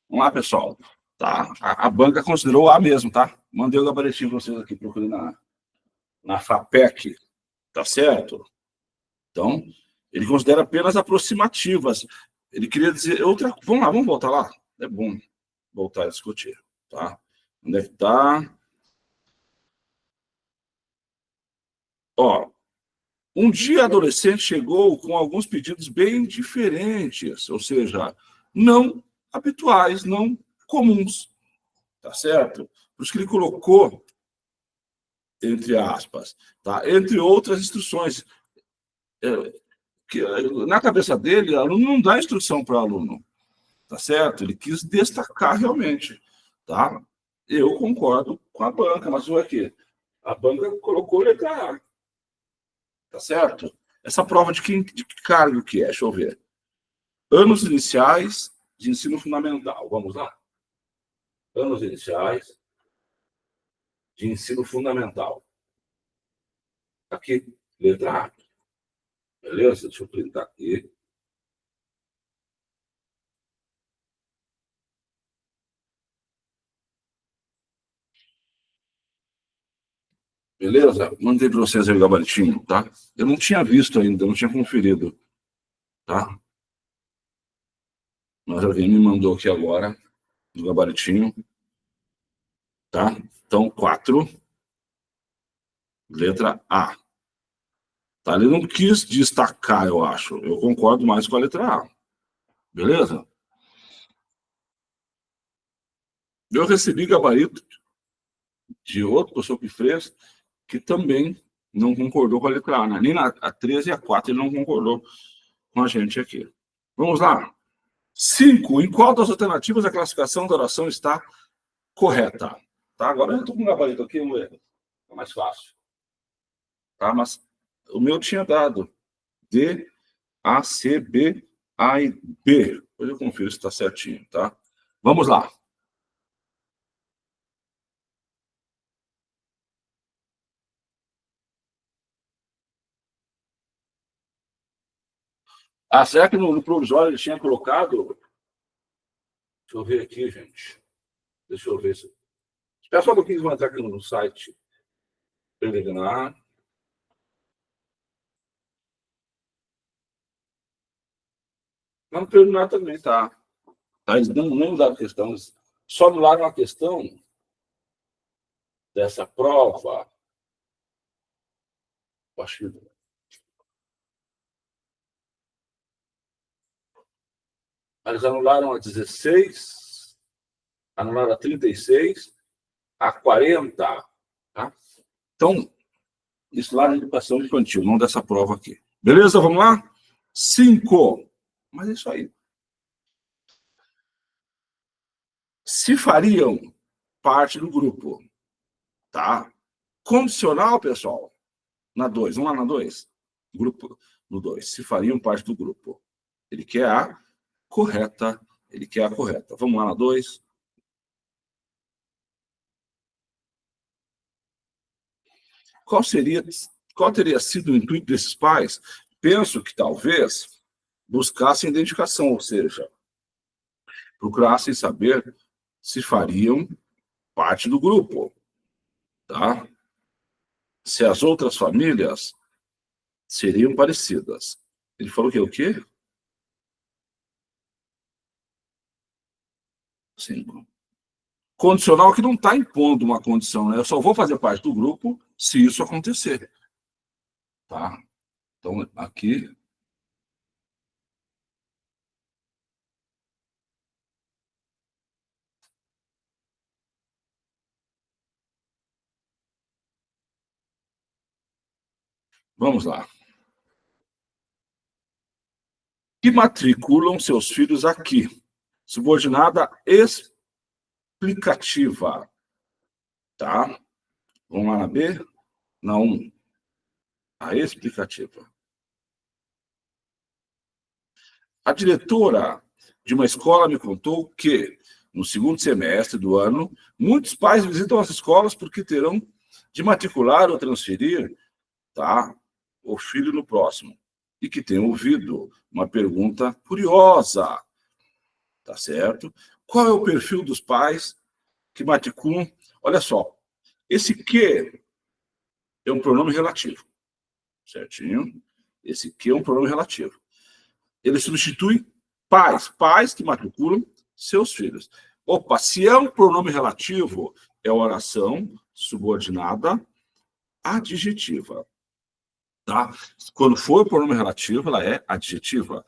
Vamos lá, pessoal. Tá? A banca considerou A mesmo, tá? Mandei o gabaritinho para vocês aqui, procurei na FAPEC. Tá certo? Então, ele considera apenas aproximativas. Ele queria dizer outra. Vamos lá, vamos voltar lá. É bom voltar a discutir. Tá? Onde é que tá? Ó, um dia adolescente chegou com alguns pedidos bem diferentes, ou seja, não habituais, não comuns. Tá certo? Por isso que ele colocou, entre aspas, tá? Entre outras instruções. Na cabeça dele, o aluno não dá instrução para o aluno. Tá certo? Ele quis destacar realmente. Tá? Eu concordo com a banca, mas o aqui? A banca colocou letra A. Tá certo? Essa prova de que cargo que é? Deixa eu ver. Anos iniciais de ensino fundamental. Vamos lá? Anos iniciais de ensino fundamental. Aqui, letra A. Beleza? Deixa eu printar aqui. Beleza? Mandei para vocês aí o gabaritinho, tá? Eu não tinha visto ainda, não tinha conferido, tá? Mas alguém me mandou aqui agora o gabaritinho, tá? Então, 4, letra A. Tá? Ele não quis destacar, eu acho. Eu concordo mais com a letra A. Beleza? Eu recebi gabarito de outro professor que fez, que também não concordou com a letra A, né? Nem a 13 e a 4 ele não concordou com a gente aqui. Vamos lá. 5. Em qual das alternativas a classificação da oração está correta? Tá? Agora eu estou com um gabarito aqui, vamos ver. É mais fácil. Tá? Mas o meu tinha dado D, A, C, B, A e B. Depois eu confiro se está certinho, tá? Vamos lá. Ah, será que no provisório ele tinha colocado? Deixa eu ver aqui, gente. Deixa eu ver se. Espera só um pouquinho que vou entrar aqui no site. Preliminar. Mas no preliminar também tá. Tá, eles não mudaram a questão. Só anularam a questão dessa prova. Acho que eles anularam a 16, anularam a 36, a 40. Tá? Então, isso lá na educação infantil, não dessa prova aqui. Beleza? Vamos lá? 5. Mas é isso aí. Se fariam parte do grupo, tá? Condicional, pessoal, na 2. Vamos lá na 2? Grupo no 2. Se fariam parte do grupo. Ele quer a correta. Ele quer a correta. Vamos lá na 2. Qual teria sido o intuito desses pais? Penso que talvez buscassem identificação, ou seja, procurassem saber se fariam parte do grupo, tá? Se as outras famílias seriam parecidas. Ele falou que é o quê? 5. Condicional que não está impondo uma condição, né? Eu só vou fazer parte do grupo se isso acontecer. Tá? Então, aqui. Vamos lá. Que matriculam seus filhos aqui? Subordinada explicativa. Tá? Vamos lá na B? Na 1. A explicativa. A diretora de uma escola me contou que, no segundo semestre do ano, muitos pais visitam as escolas porque terão de matricular ou transferir, tá, o filho no próximo. E que tem ouvido uma pergunta curiosa, tá certo? Qual é o perfil dos pais que matriculam? Olha só, esse que é um pronome relativo, certinho? Esse que é um pronome relativo. Ele substitui pais que matriculam seus filhos. Opa, se é um pronome relativo, é oração subordinada adjetiva. Tá? Quando for pronome relativo, ela é adjetiva.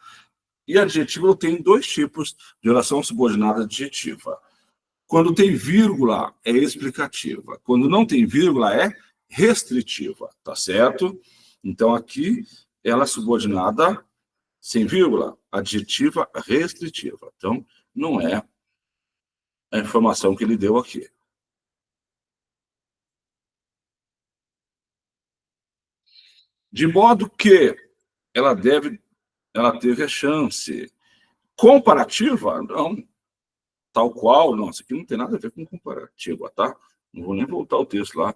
E adjetiva tem 2 tipos de oração subordinada adjetiva. Quando tem vírgula, é explicativa. Quando não tem vírgula, é restritiva. Tá certo? Então, aqui, ela é subordinada sem vírgula, adjetiva restritiva. Então, não é a informação que ele deu aqui. De modo que ela teve a chance. Comparativa? Não. Tal qual, não. Isso aqui não tem nada a ver com comparativa, tá? Não vou nem voltar o texto lá,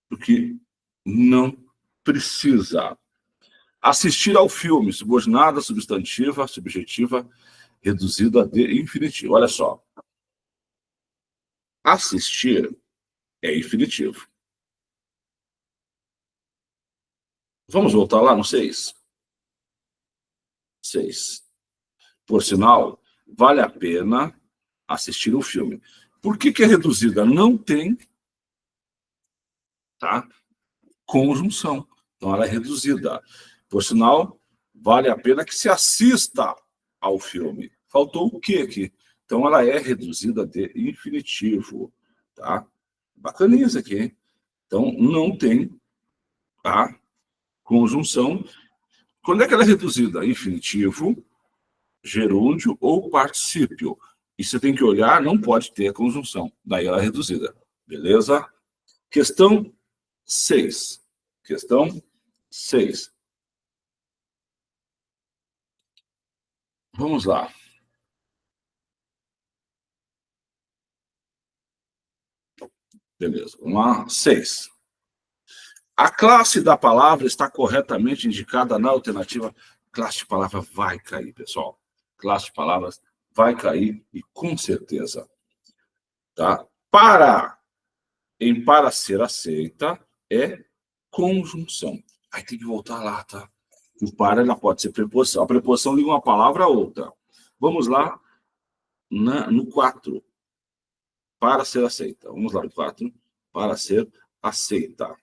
porque não precisa. Assistir ao filme, subordinada, substantiva, subjetiva, reduzida de infinitivo. Olha só. Assistir é infinitivo. Vamos voltar lá no 6? 6. Por sinal, vale a pena assistir o filme. Por que é reduzida? Não tem, tá, conjunção. Então, ela é reduzida. Por sinal, vale a pena que se assista ao filme. Faltou o quê aqui? Então, ela é reduzida de infinitivo. Tá? Bacaninha isso aqui, hein? Então, não tem, tá, conjunção. Quando é que ela é reduzida? Infinitivo, gerúndio ou particípio. E você tem que olhar, não pode ter conjunção. Daí ela é reduzida. Beleza? Questão 6. Questão 6. Vamos lá. Beleza. Vamos lá. 6. A classe da palavra está corretamente indicada na alternativa. Classe de palavra vai cair, pessoal. Classe de palavras vai cair e com certeza. Tá? Para ser aceita é conjunção. Aí tem que voltar lá, tá? O para ela pode ser preposição. A preposição liga uma palavra a outra. Vamos lá no 4. Para ser aceita. Vamos lá no 4. Para ser aceita.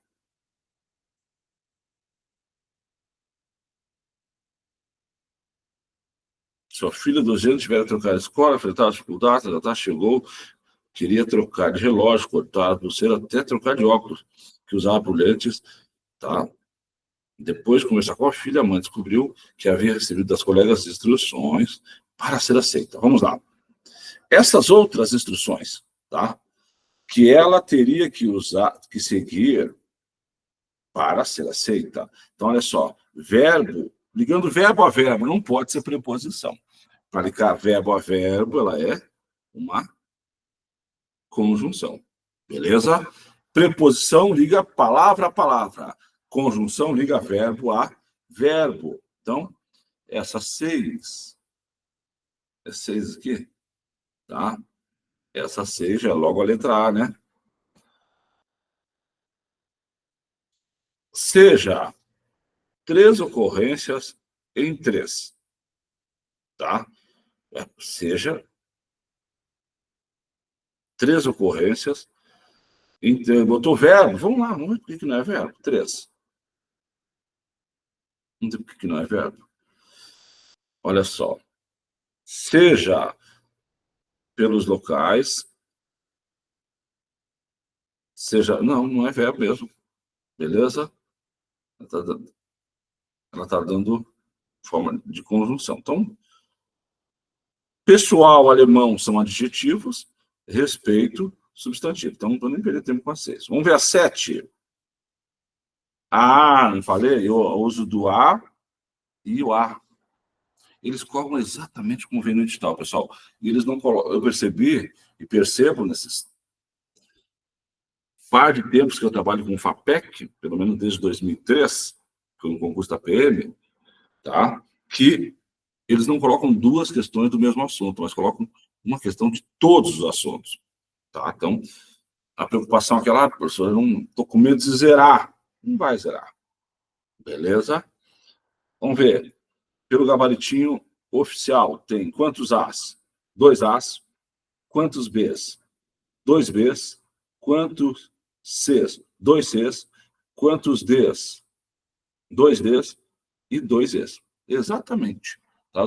Sua filha do gênero tiver que trocar de escola, enfrentar dificuldades, chegou, queria trocar de relógio, cortar a pulseira, até trocar de óculos. que usava brilhantes, tá? Depois de conversar com a filha, a mãe descobriu que havia recebido das colegas instruções para ser aceita. Vamos lá. Essas outras instruções, tá? Que ela teria que usar, que seguir para ser aceita. Então, olha só, verbo, ligando verbo a verbo, não pode ser preposição. Para ligar verbo a verbo, ela é uma conjunção. Beleza? Preposição liga palavra a palavra. Conjunção liga verbo a verbo. Então, essas seis aqui, tá? Essa seis é logo a letra A, né? Seja 3 ocorrências em 3, tá? Seja 3 ocorrências em 3. Botou verbo, vamos lá, vamos ver por que não é verbo. 3. Vamos ver por que não é verbo. Olha só. Seja pelos locais, seja... Não é verbo mesmo. Beleza? Ela está dando forma de conjunção. Então, pessoal, alemão são adjetivos, respeito, substantivo. Então, não vou nem perder tempo com a 6. Vamos ver a 7. Ah, não falei? Eu uso do A e o A. Eles colocam exatamente como vem no edital, pessoal. E eles não colocam. Eu percebi e percebo nesses par de tempos que eu trabalho com o FAPEC, pelo menos desde 2003, que foi um concurso da PM, tá? Que eles não colocam duas questões do mesmo assunto, mas colocam uma questão de todos os assuntos, tá? Então, a preocupação é aquela, professor, eu não estou com medo de zerar. Não vai zerar. Beleza? Vamos ver. Pelo gabaritinho oficial, tem quantos As? 2 As. Quantos Bs? 2 Bs. Quantos Cs? 2 Cs. Quantos Ds? 2 Ds e 2 Es. Exatamente. Tá?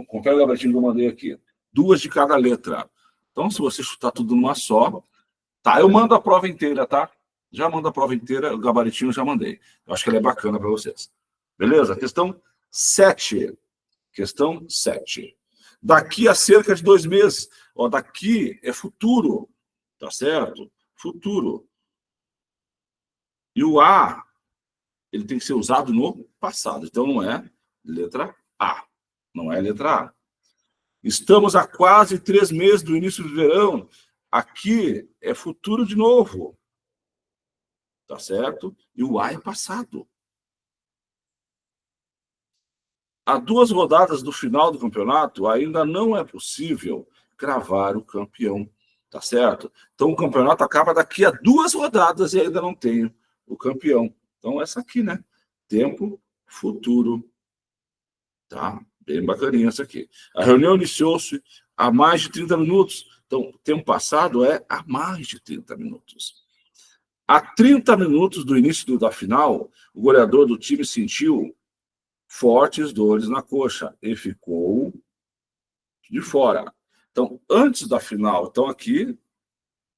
Confere o gabaritinho que eu mandei aqui. 2 de cada letra. Então, se você chutar tudo numa só, tá? Eu mando a prova inteira, tá? Já mando a prova inteira, o gabaritinho já mandei. Eu acho que ela é bacana para vocês. Beleza? Questão 7. Questão 7. Daqui a cerca de 2 meses. Ó, daqui é futuro. Tá certo? Futuro. E o A, ele tem que ser usado no passado. Então, não é letra A. Não é letra A. Estamos a quase 3 meses do início do verão. Aqui é futuro de novo. Tá certo? E o A é passado. Há 2 rodadas do final do campeonato, ainda não é possível cravar o campeão. Tá certo? Então, o campeonato acaba daqui a 2 rodadas e ainda não tenho o campeão. Então, essa aqui, né? Tempo, futuro. Tá? Bem bacaninha essa aqui. A reunião iniciou-se há mais de 30 minutos. Então, o tempo passado é há mais de 30 minutos. Há 30 minutos do início da final, o goleador do time sentiu fortes dores na coxa e ficou de fora. Então, antes da final, então aqui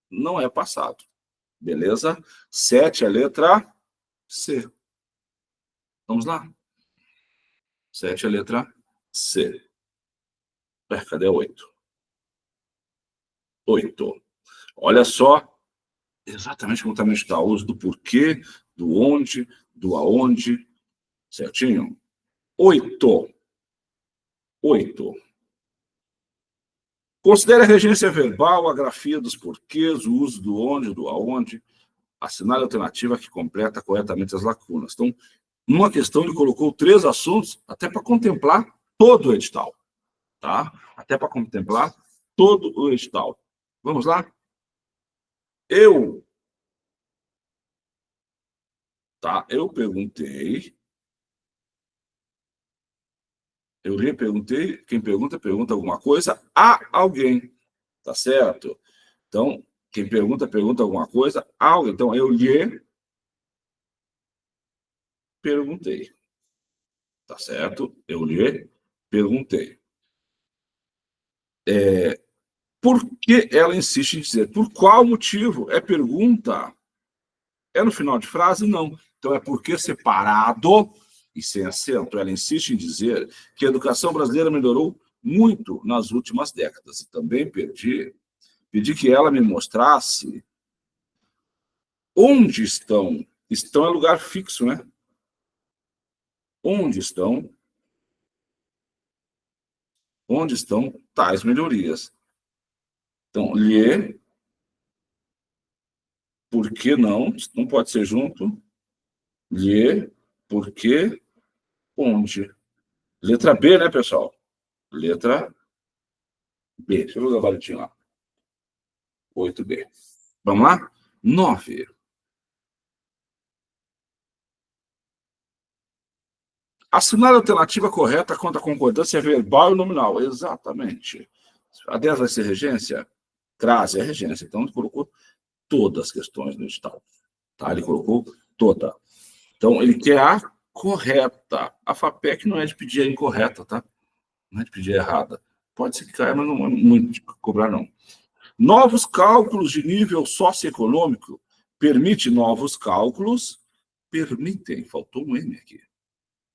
não é passado. Beleza? 7 é a letra C. Vamos lá? 7 é a letra C. Cadê a 8? 8. Olha só exatamente como também está o uso do porquê, do onde, do aonde. Certinho? 8. 8. Considere a regência verbal, a grafia dos porquês, o uso do onde, do aonde. Assinale a alternativa que completa corretamente as lacunas. Então, numa questão, ele colocou 3 assuntos, até para contemplar todo o edital. Tá? Até para contemplar todo o edital. Vamos lá? Eu perguntei. Eu lhe perguntei, quem pergunta alguma coisa a alguém. Tá certo? Então, quem pergunta alguma coisa a alguém. Então, eu lhe perguntei. Tá certo? Eu lhe perguntei. Por que ela insiste em dizer? Por qual motivo? É pergunta. É no final de frase? Não. Então, é porque separado e sem acento. Ela insiste em dizer que a educação brasileira melhorou muito nas últimas décadas. E também pedi que ela me mostrasse onde estão. Estão é lugar fixo, né? Onde estão tais melhorias. Então, lhe, por que não? Não pode ser junto. Lhe, por que, onde? Letra B, né, pessoal? Letra B. Deixa eu ver o gabaritinho lá. 8B. Vamos lá? 9. Assinar a alternativa correta quanto à concordância verbal e nominal. Exatamente. A 10 vai ser regência? Crase é regência. Então, ele colocou todas as questões no edital. Tá? Ele colocou toda. Então, ele quer a correta. A FAPEC não é de pedir a incorreta, tá? Não é de pedir a errada. Pode ser que caia, mas não é muito de cobrar, não. Novos cálculos de nível socioeconômico. Permite novos cálculos. Permitem. Faltou um N aqui.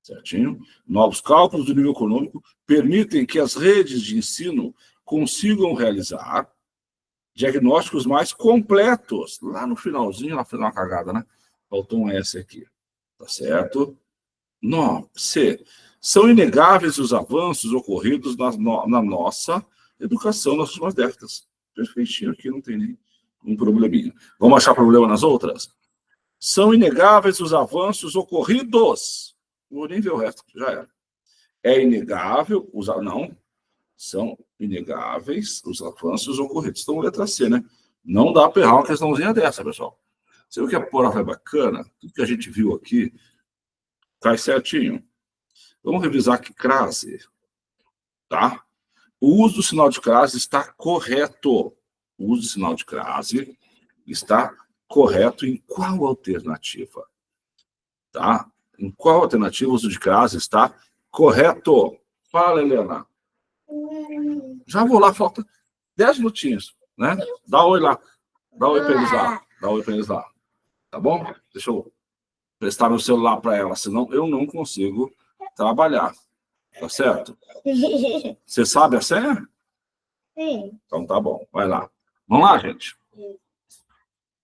Certinho? Novos cálculos do nível econômico permitem que as redes de ensino consigam realizar diagnósticos mais completos. Lá no finalzinho, lá fez uma cagada, né? Faltou um S aqui. Tá certo? No, C. São inegáveis os avanços ocorridos na nossa educação nas últimas décadas. Perfeitinho aqui, não tem nem um probleminha. Vamos achar problema nas outras? São inegáveis os avanços ocorridos. Não vou nem ver o resto, já era. É inegável, não, são inegáveis os avanços ocorridos. Então, letra C, né? Não dá para errar uma questãozinha dessa, pessoal. Você viu que a prova é bacana? Tudo que a gente viu aqui cai certinho. Vamos revisar aqui crase, tá? O uso do sinal de crase está correto. O uso do sinal de crase está correto em qual alternativa? Tá? Em qual alternativa o uso de crase está correto? Fala, Helena. Já vou lá, falta 10 minutinhos, né? Dá oi lá. Dá oi para eles lá. Dá oi para eles lá. Tá bom? Deixa eu prestar meu celular para ela, senão eu não consigo trabalhar. Tá certo? Você sabe a senha? Sim. Então tá bom. Vai lá. Vamos lá, gente.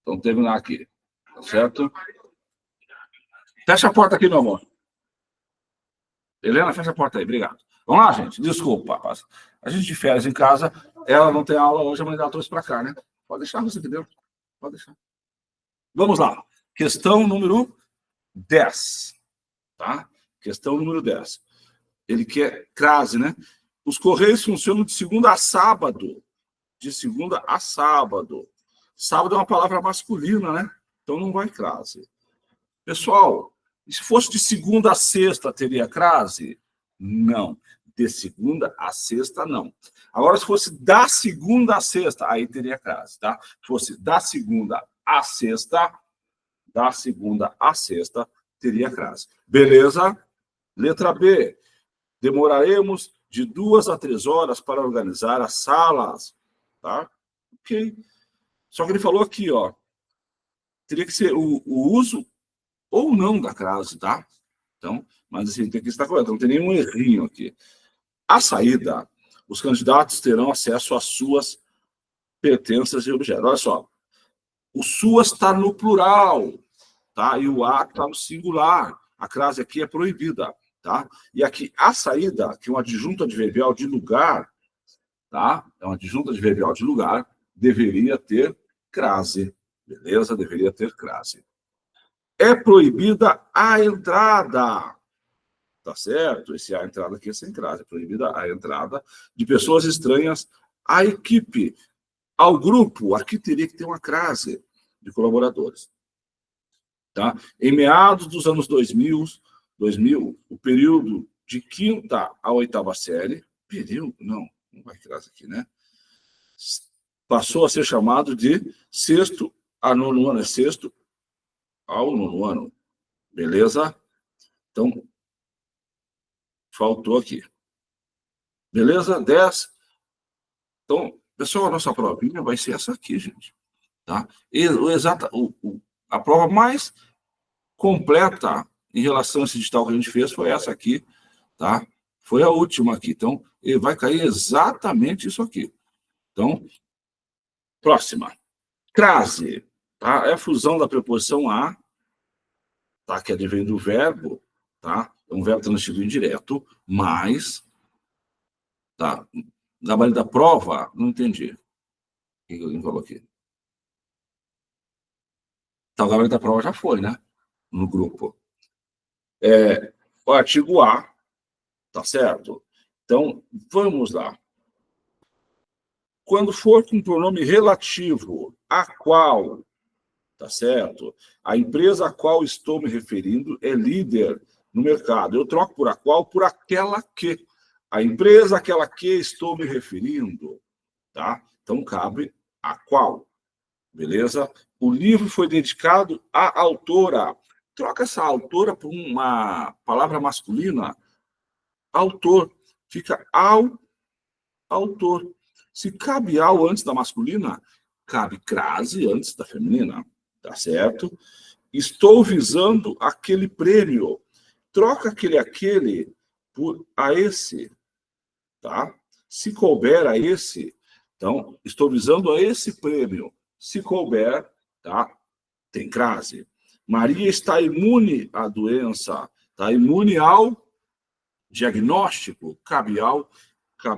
Vamos terminar aqui. Tá certo? Fecha a porta aqui, meu amor. Helena, fecha a porta aí. Obrigado. Vamos lá, gente. Desculpa. A gente de férias em casa. Ela não tem aula hoje, mas ela trouxe para cá, né? Pode deixar você aqui dentro. Pode deixar. Vamos lá. Questão número 10. Tá? Questão número 10. Ele quer crase, né? Os Correios funcionam de segunda a sábado. De segunda a sábado. Sábado é uma palavra masculina, né? Então não vai crase. Pessoal, se fosse de segunda a sexta, teria crase? Não. De segunda a sexta, não. Agora, se fosse da segunda a sexta, aí teria crase, tá? Se fosse da segunda a sexta, teria crase. Beleza? Letra B. Demoraremos de 2 a 3 horas para organizar as salas. Tá? Ok. Só que ele falou aqui, ó. Teria que ser o uso ou não da crase, tá? Então, mas assim, tem que estar correto, não tem nenhum errinho aqui. À saída, os candidatos terão acesso às suas pertenças e objetos. Olha só, o suas está no plural, tá? E o a está no singular. A crase aqui é proibida, tá? E aqui, a saída, que é uma adjunta adverbial de lugar, tá? É uma adjunta adverbial de lugar, deveria ter crase, beleza? Deveria ter crase. É proibida a entrada, tá certo? Esse a entrada aqui é sem crase. É proibida a entrada de pessoas estranhas à equipe, ao grupo. Aqui teria que ter uma crase de colaboradores. Tá? Em meados dos anos 2000, o período de quinta a oitava série, não vai crase aqui, né? Passou a ser chamado de sexto a nono ano, é sexto ao nono ano. Beleza? Então, faltou aqui. Beleza? 10. Então, pessoal, a nossa provinha vai ser essa aqui, gente. Tá? E A prova mais completa em relação a esse edital que a gente fez foi essa aqui, tá? Foi a última aqui. Então, ele vai cair exatamente isso aqui. Então, próxima. Crase, tá? É a fusão da preposição a, tá? Que advém do verbo, tá? É um verbo transitivo indireto, mais, tá? Gabarito da prova, não entendi. O que alguém falou aqui? Tá, o gabarito da prova já foi, né? No grupo. O artigo A, tá certo? Então, vamos lá. Quando for com pronome relativo, a qual, tá certo? A empresa a qual estou me referindo é líder no mercado. Eu troco por a qual por aquela que. A empresa àquela que estou me referindo, tá? Então, cabe a qual, beleza? O livro foi dedicado à autora. Troca essa autora por uma palavra masculina. Autor. Fica ao autor. Se cabe ao antes da masculina, cabe crase antes da feminina, tá certo? Estou visando aquele prêmio. Troca aquele por a esse, tá? Se couber a esse, então, estou visando a esse prêmio. Se couber, tá? Tem crase. Maria está imune à doença, tá? Imune ao diagnóstico, cabe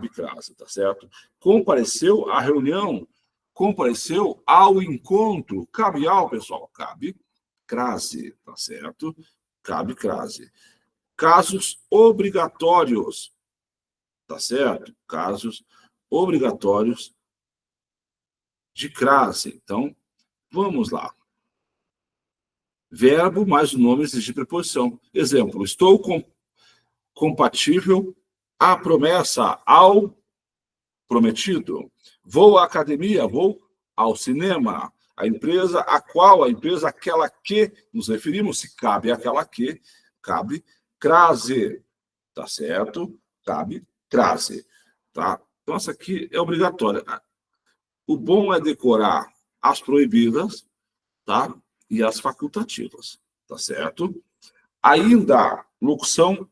crase, tá certo? Compareceu à reunião, compareceu ao encontro, cabe ao, pessoal, cabe crase, tá certo? Cabe crase. Casos obrigatórios, tá certo? Casos obrigatórios de crase. Então, vamos lá. Verbo mais o nome exige preposição. Exemplo, estou compatível à promessa, ao prometido. Vou à academia, vou ao cinema. A empresa a qual, a empresa aquela que nos referimos, se cabe aquela que, cabe crase, tá certo? Cabe crase, tá? Então, essa aqui é obrigatória. O bom é decorar as proibidas, tá? E as facultativas, tá certo? Ainda, locução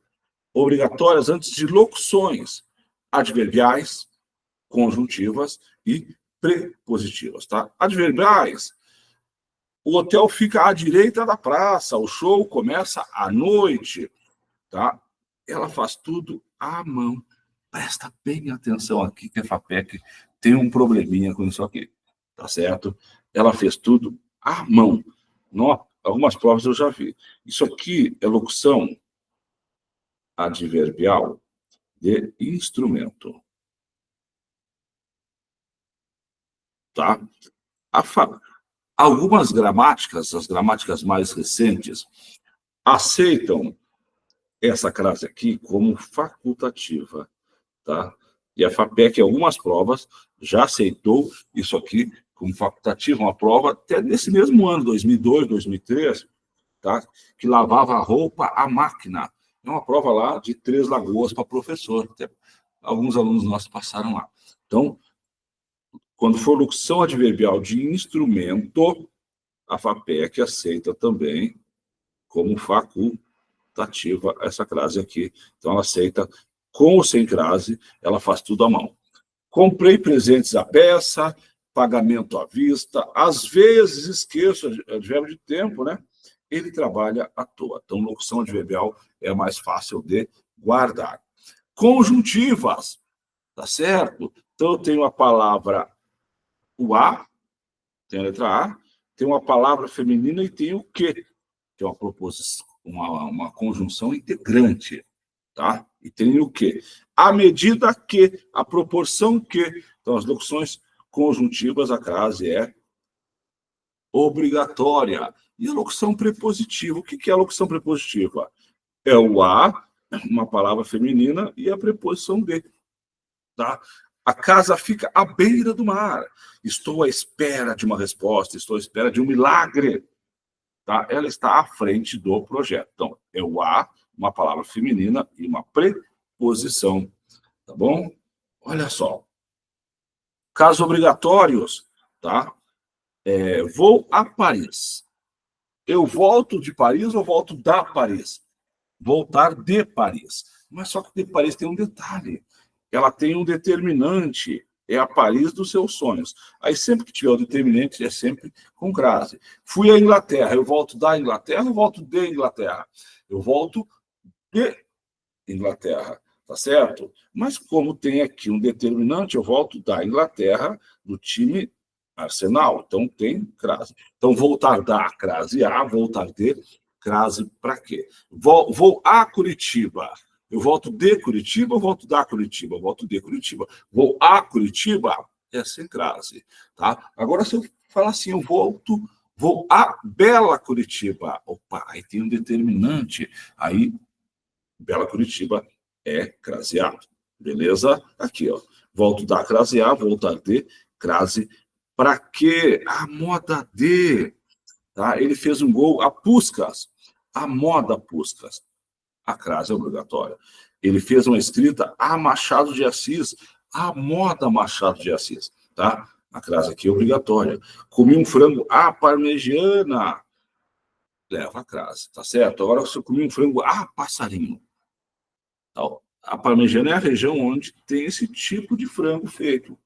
obrigatórias antes de locuções adverbiais, conjuntivas e prepositivas, tá? Adverbiais. O hotel fica à direita da praça, o show começa à noite, tá? Ela faz tudo à mão. Presta bem atenção aqui que a FAPEC tem um probleminha com isso aqui, tá certo? Ela fez tudo à mão. Algumas provas eu já vi. Isso aqui é locução adverbial de instrumento, tá? Algumas gramáticas, as gramáticas mais recentes, aceitam essa crase aqui como facultativa, tá? E a FAPEC, em algumas provas, já aceitou isso aqui como facultativa, uma prova até nesse mesmo ano, 2002, 2003, tá? Que lavava a roupa à máquina. É uma prova lá de Três Lagoas para professor. Até alguns alunos nossos passaram lá. Então, quando for locução adverbial de instrumento, a FAPEC aceita também como facultativa essa crase aqui. Então, ela aceita com ou sem crase, ela faz tudo à mão. Comprei presentes à peça, pagamento à vista, às vezes esqueço advérbio de tempo, né? Ele trabalha à toa. Então, locução adverbial é mais fácil de guardar. Conjuntivas, tá certo? Então, eu tenho a palavra o a, tem a letra A, tem uma palavra feminina e tem o que, que é uma proposição, uma conjunção integrante, tá? E tem o que? A medida que, a proporção que. Então, as locuções conjuntivas, a crase é obrigatória. E a locução prepositiva, o que é a locução prepositiva? É o a, uma palavra feminina, e a preposição de, tá? A casa fica à beira do mar. Estou à espera de uma resposta, estou à espera de um milagre. Tá? Ela está à frente do projeto. Então, é o a, uma palavra feminina e uma preposição. Tá bom? Olha só. Casos obrigatórios, tá? Vou a Paris. Eu volto de Paris ou volto da Paris? Voltar de Paris. Mas só que de Paris tem um detalhe. Ela tem um determinante. É a Paris dos seus sonhos. Aí sempre que tiver o determinante, é sempre com crase. Fui à Inglaterra. Eu volto da Inglaterra ou volto de Inglaterra? Eu volto de Inglaterra. Tá certo? Mas como tem aqui um determinante, eu volto da Inglaterra, do time Arsenal. Então tem crase. Então voltar da crase A, voltar de crase para quê? Vou a Curitiba. Eu volto de Curitiba ou volto da Curitiba? Eu volto de Curitiba. Vou a Curitiba, é sem crase. Tá? Agora, se eu falar assim, eu vou a Bela Curitiba. Opa, aí tem um determinante. Aí, Bela Curitiba é craseado. Beleza? Aqui, ó. Volto da crase A, voltar de crase para quê? A moda D. Tá? Ele fez um gol a Puskás. A moda Puskás. A crase é obrigatória. Ele fez uma escrita a Machado de Assis. A moda Machado de Assis. Tá? A crase aqui é obrigatória. Comi um frango à parmegiana. Leva a crase, tá certo? Agora, se eu comi um frango a passarinho. Tá? A parmegiana é a região onde tem esse tipo de frango feito.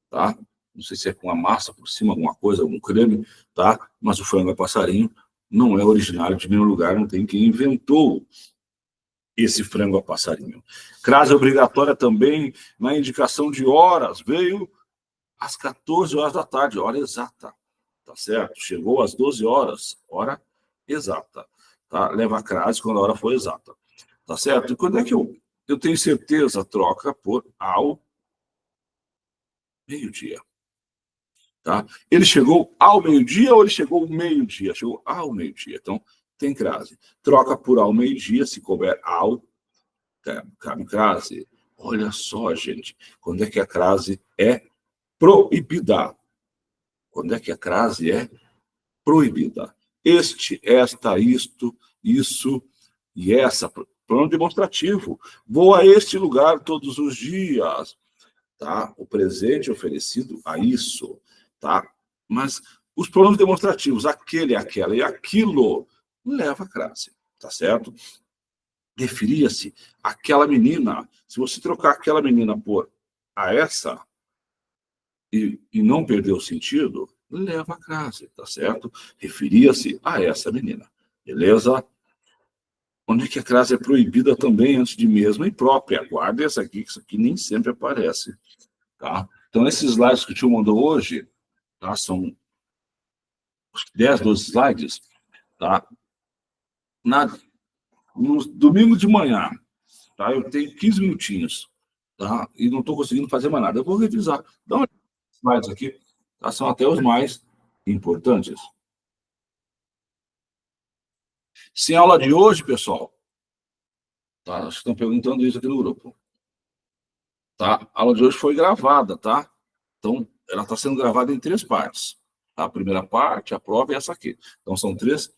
Tá? Não sei se é com a massa por cima, alguma coisa, algum creme, tá? Mas o frango a passarinho não é originário de nenhum lugar, não tem quem inventou esse frango a passarinho. Crase obrigatória também na indicação de horas, veio às 14 horas da tarde, hora exata, tá certo? Chegou às 12 horas, hora exata, tá? Leva a crase quando a hora for exata, tá certo? E quando é que eu tenho certeza? Troca por ao meio-dia. Tá? Ele chegou ao meio-dia ou ele chegou ao meio-dia? Chegou ao meio-dia. Então, tem crase. Troca por ao meio-dia, se couber ao, cabe crase. Olha só, gente, quando é que a crase é proibida? Quando é que a crase é proibida? Este, esta, isto, isso e essa. Plano demonstrativo. Vou a este lugar todos os dias. Tá? O presente oferecido a isso. Tá? Mas os pronomes demonstrativos, aquele, aquela e aquilo, leva a crase, tá certo? Referia-se àquela menina. Se você trocar aquela menina por a essa e não perder o sentido, leva a crase, tá certo? Referia-se a essa menina, beleza? Onde é que a crase é proibida também antes de mesma e própria? Guarda essa aqui, que isso aqui nem sempre aparece, tá? Então, esses slides que o tio mandou hoje, tá? São 10, 12 slides, tá? No domingo de manhã, tá? Eu tenho 15 minutinhos, tá? E não estou conseguindo fazer mais nada. Eu vou revisar. Dá uma olhada nos slides aqui, tá? São até os mais importantes. Sem aula de hoje, pessoal, tá? Acho que estão perguntando isso aqui no grupo. Tá? A aula de hoje foi gravada, tá? Então, ela está sendo gravada em 3 partes. Tá? A primeira parte, a prova e essa aqui. Então, são 3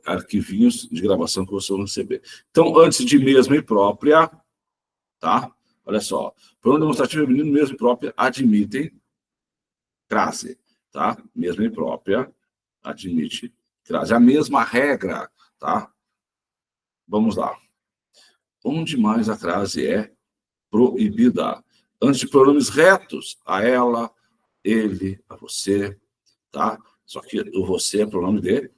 arquivinhos de gravação que você vai receber. Então, antes de mesma e própria, tá? Olha só. Pronome demonstrativo feminino, mesma e própria, admitem crase, tá? Mesma e própria, admite crase. A mesma regra, tá? Vamos lá. Onde mais a crase é proibida? Antes de pronomes retos, a ela, ele, a você, tá? Só que o você é pronome de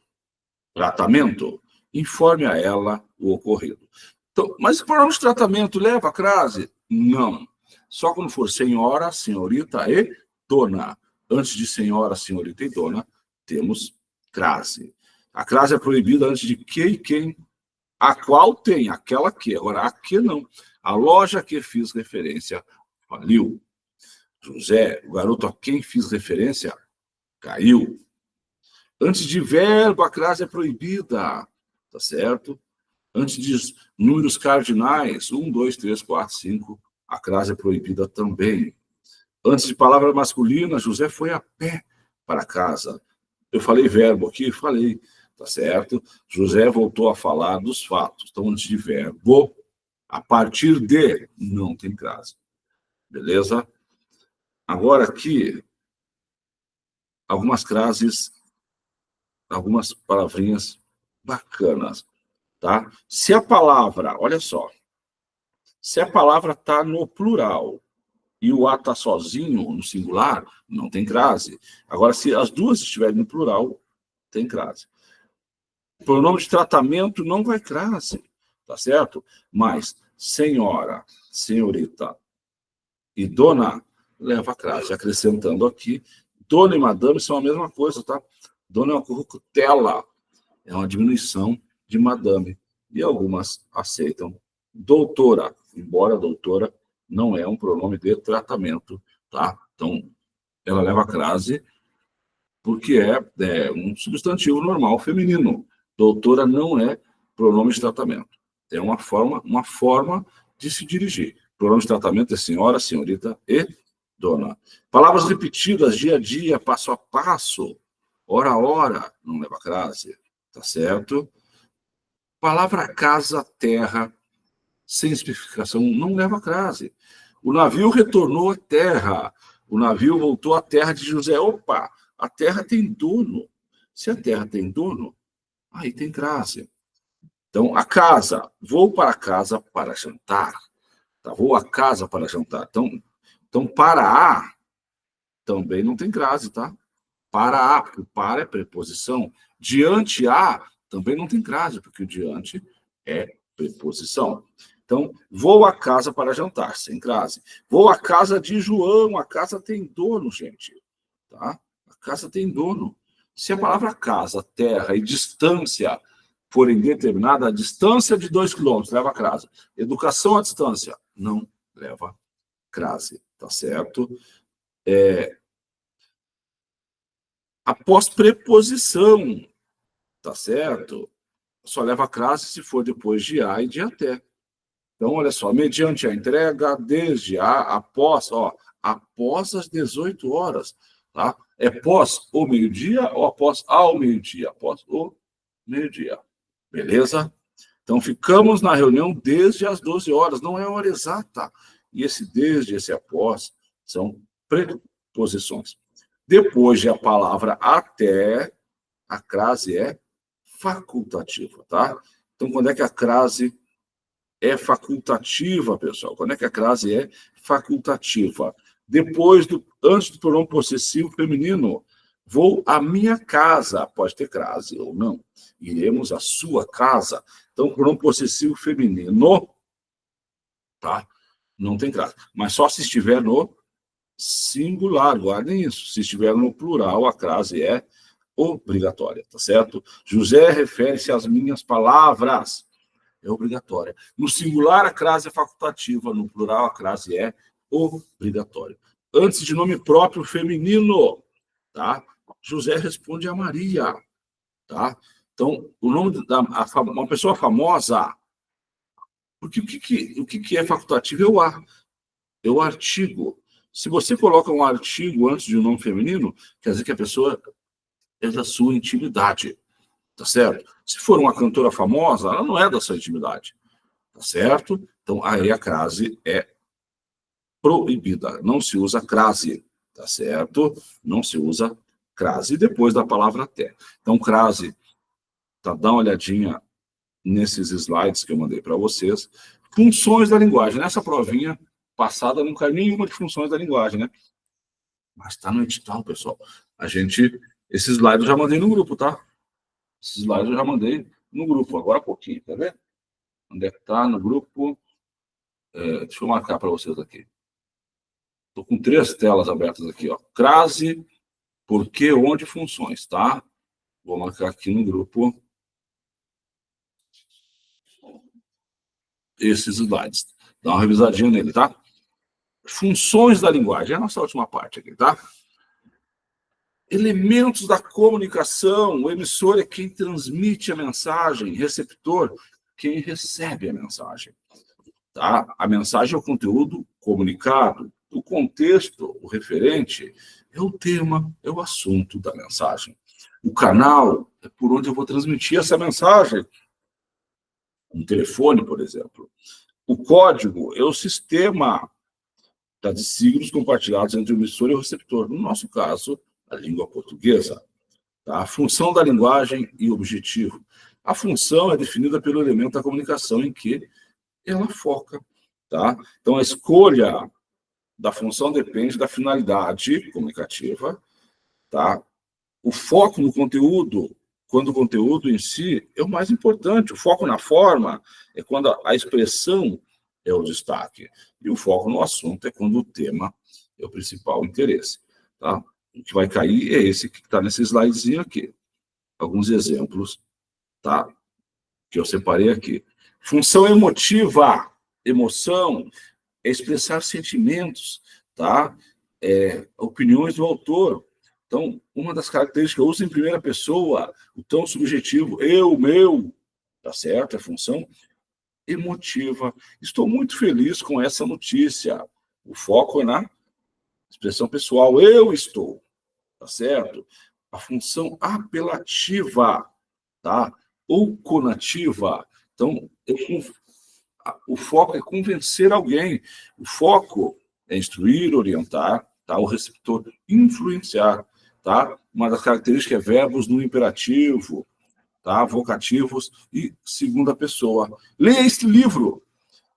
tratamento. Informe a ela o ocorrido. Então, mas pronome de tratamento leva a crase? Não. Só quando for senhora, senhorita e dona. Antes de senhora, senhorita e dona, temos crase. A crase é proibida antes de que e quem. A qual tem, aquela que. Agora, a que não. A loja a que fiz referência faliu. José, o garoto a quem fiz referência, caiu. Antes de verbo, a crase é proibida. Tá certo? Antes de números cardinais, 1, 2, 3, 4, 5, a crase é proibida também. Antes de palavra masculina, José foi a pé para casa. Eu falei verbo aqui? Falei, tá certo? José voltou a falar dos fatos. Então, antes de verbo, a partir de, não tem crase. Beleza? Agora aqui, algumas crases algumas palavrinhas bacanas, tá? Se a palavra, olha só, se a palavra está no plural e o A está sozinho, no singular, não tem crase. Agora, se as duas estiverem no plural, tem crase. Pronome de tratamento não vai crase, tá certo? Mas senhora, senhorita e dona leva crase. Acrescentando aqui, dona e madame são a mesma coisa, tá? Dona é uma corruptela, é uma diminuição de madame. E algumas aceitam doutora, embora doutora não é um pronome de tratamento, tá? Então, ela leva crase porque é um substantivo normal feminino. Doutora não é pronome de tratamento. É uma forma de se dirigir. Pronome de tratamento é senhora, senhorita e dona. Palavras repetidas, dia a dia, passo a passo, hora a hora, não leva crase, tá certo? Palavra casa, terra, sem especificação, não leva crase. O navio retornou à terra. O navio voltou à terra de José. Opa, a terra tem dono. Se a terra tem dono, aí tem crase. Então, a casa, vou para casa para jantar. Tá? Vou à casa para jantar. Então, para a também não tem crase, tá? Para a, porque o para é preposição. Diante a também não tem crase, porque o diante é preposição. Então, vou à casa para jantar, sem crase. Vou à casa de João, a casa tem dono, gente. Tá? A casa tem dono. Se a palavra casa, terra e distância forem determinada, a distância de 2 quilômetros leva crase. Educação à distância não leva crase, tá certo? Após preposição, tá certo? Só leva crase se for depois de a e de até. Então, olha só, mediante a entrega, desde após as 18 horas, tá? É pós o meio-dia ou após ao meio-dia? Após o meio-dia. Beleza? Então, ficamos na reunião desde as 12 horas, não é hora exata. E esse desde, esse após, são preposições. Depois de a palavra até, a crase é facultativa, tá? Então, quando é que a crase é facultativa, pessoal? Quando é que a crase é facultativa? Antes do pronome possessivo feminino. Vou à minha casa, pode ter crase ou não. Iremos à sua casa. Então, pronome possessivo feminino, tá? Não tem crase. Mas só se estiver no singular, guardem isso. Se estiver no plural, a crase é obrigatória, tá certo? José refere-se às minhas palavras. É obrigatória. No singular, a crase é facultativa. No plural, a crase é obrigatória. Antes de nome próprio feminino, tá? José responde a Maria, tá? Então, o nome uma pessoa famosa, porque o que é facultativo é o a. É o artigo. Se você coloca um artigo antes de um nome feminino, quer dizer que a pessoa é da sua intimidade, tá certo? Se for uma cantora famosa, ela não é da sua intimidade, tá certo? Então, aí a crase é proibida, não se usa crase, tá certo? Não se usa crase, depois da palavra até. Então, crase, tá? Dá uma olhadinha nesses slides que eu mandei para vocês. Funções da linguagem. Nessa provinha passada não caiu nenhuma de funções da linguagem, né? Mas está no edital, pessoal. Esses slides eu já mandei no grupo, tá? Esses slides eu já mandei no grupo, agora há pouquinho, tá vendo? Onde é que tá no grupo? Deixa eu marcar para vocês aqui. Estou com 3 telas abertas aqui, ó. Crase, porquê, onde, funções, tá? Vou marcar aqui no grupo esses slides. Dá uma revisadinha nele, tá? Funções da linguagem, é a nossa última parte aqui, tá? Elementos da comunicação. O emissor é quem transmite a mensagem, receptor, quem recebe a mensagem. Tá? A mensagem é o conteúdo comunicado. O contexto, o referente, é o tema, é o assunto da mensagem. O canal é por onde eu vou transmitir essa mensagem. Um telefone, por exemplo. O código é o sistema de signos compartilhados entre o emissor e o receptor. No nosso caso, a língua portuguesa. Tá? A função da linguagem e objetivo. A função é definida pelo elemento da comunicação em que ela foca. Tá? Então, a escolha da função depende da finalidade comunicativa. Tá? O foco no conteúdo, quando o conteúdo em si é o mais importante. O foco na forma é quando a expressão é o destaque. E o foco no assunto é quando o tema é o principal interesse. Tá? O que vai cair é esse que está nesse slidezinho aqui. Alguns exemplos, tá? Que eu separei aqui. Função emotiva. Emoção é expressar sentimentos, tá? Opiniões do autor. Então, uma das características, eu uso em primeira pessoa, o tom subjetivo, eu, meu, tá certo? É função emotiva. Estou muito feliz com essa notícia. O foco é na expressão pessoal, eu estou, tá certo? A função apelativa, tá? Ou conativa. Então, o foco é convencer alguém. O foco é instruir, orientar, tá? O receptor influenciar, tá? Uma das características é verbos no imperativo, tá? Vocativos e segunda pessoa. Leia este livro,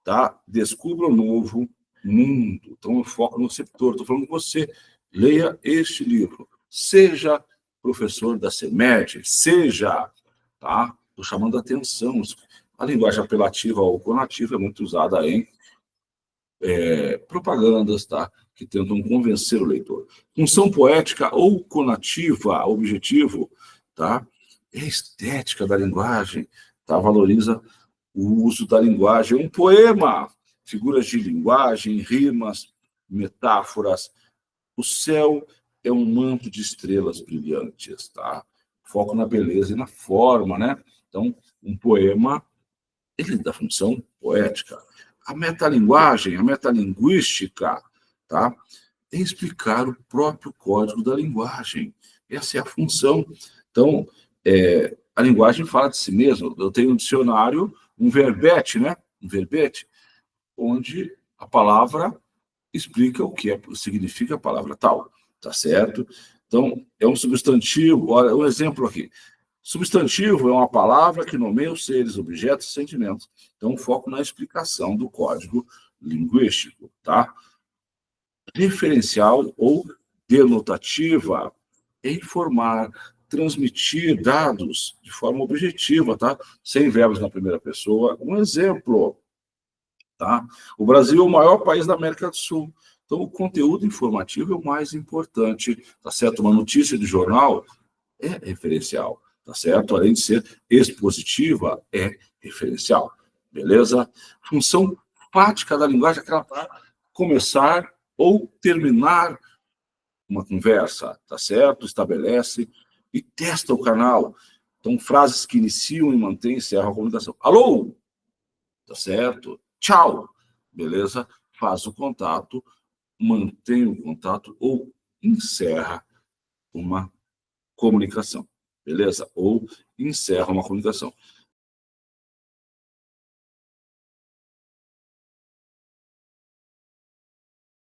tá? Descubra o novo mundo. Então, eu foco no receptor. Estou falando com você. Leia este livro. Seja professor da CEMED, seja, tá? Estou chamando a atenção. A linguagem apelativa ou conativa é muito usada em propagandas, tá? Que tentam convencer o leitor. Função poética ou conativa, objetivo, tá? É a estética da linguagem, tá? Valoriza o uso da linguagem. Um poema, figuras de linguagem, rimas, metáforas. O céu é um manto de estrelas brilhantes, tá? Foco na beleza e na forma, né? Então, um poema, ele dá função poética. A metalinguagem, a metalinguística, tá? É explicar o próprio código da linguagem. Essa é a função. Então, a linguagem fala de si mesma. Eu tenho um dicionário, um verbete, né? Um verbete, onde a palavra explica o que significa a palavra tal, tá certo? Então, é um substantivo. Olha, um exemplo aqui. Substantivo é uma palavra que nomeia os seres, objetos e sentimentos. Então, foco na explicação do código linguístico, tá? Referencial ou denotativa é informar, transmitir dados de forma objetiva, tá? Sem verbos na primeira pessoa. Um exemplo, tá? O Brasil é o maior país da América do Sul. Então, o conteúdo informativo é o mais importante, tá certo? Uma notícia de jornal é referencial, tá certo? Além de ser expositiva, é referencial, beleza? Função fática da linguagem é aquela para começar ou terminar uma conversa, tá certo? Estabelece e testa o canal. Então, frases que iniciam e mantêm e encerram a comunicação. Alô? Tá certo? Tchau. Beleza? Faz o contato, mantém o contato ou encerra uma comunicação. Beleza? Ou encerra uma comunicação.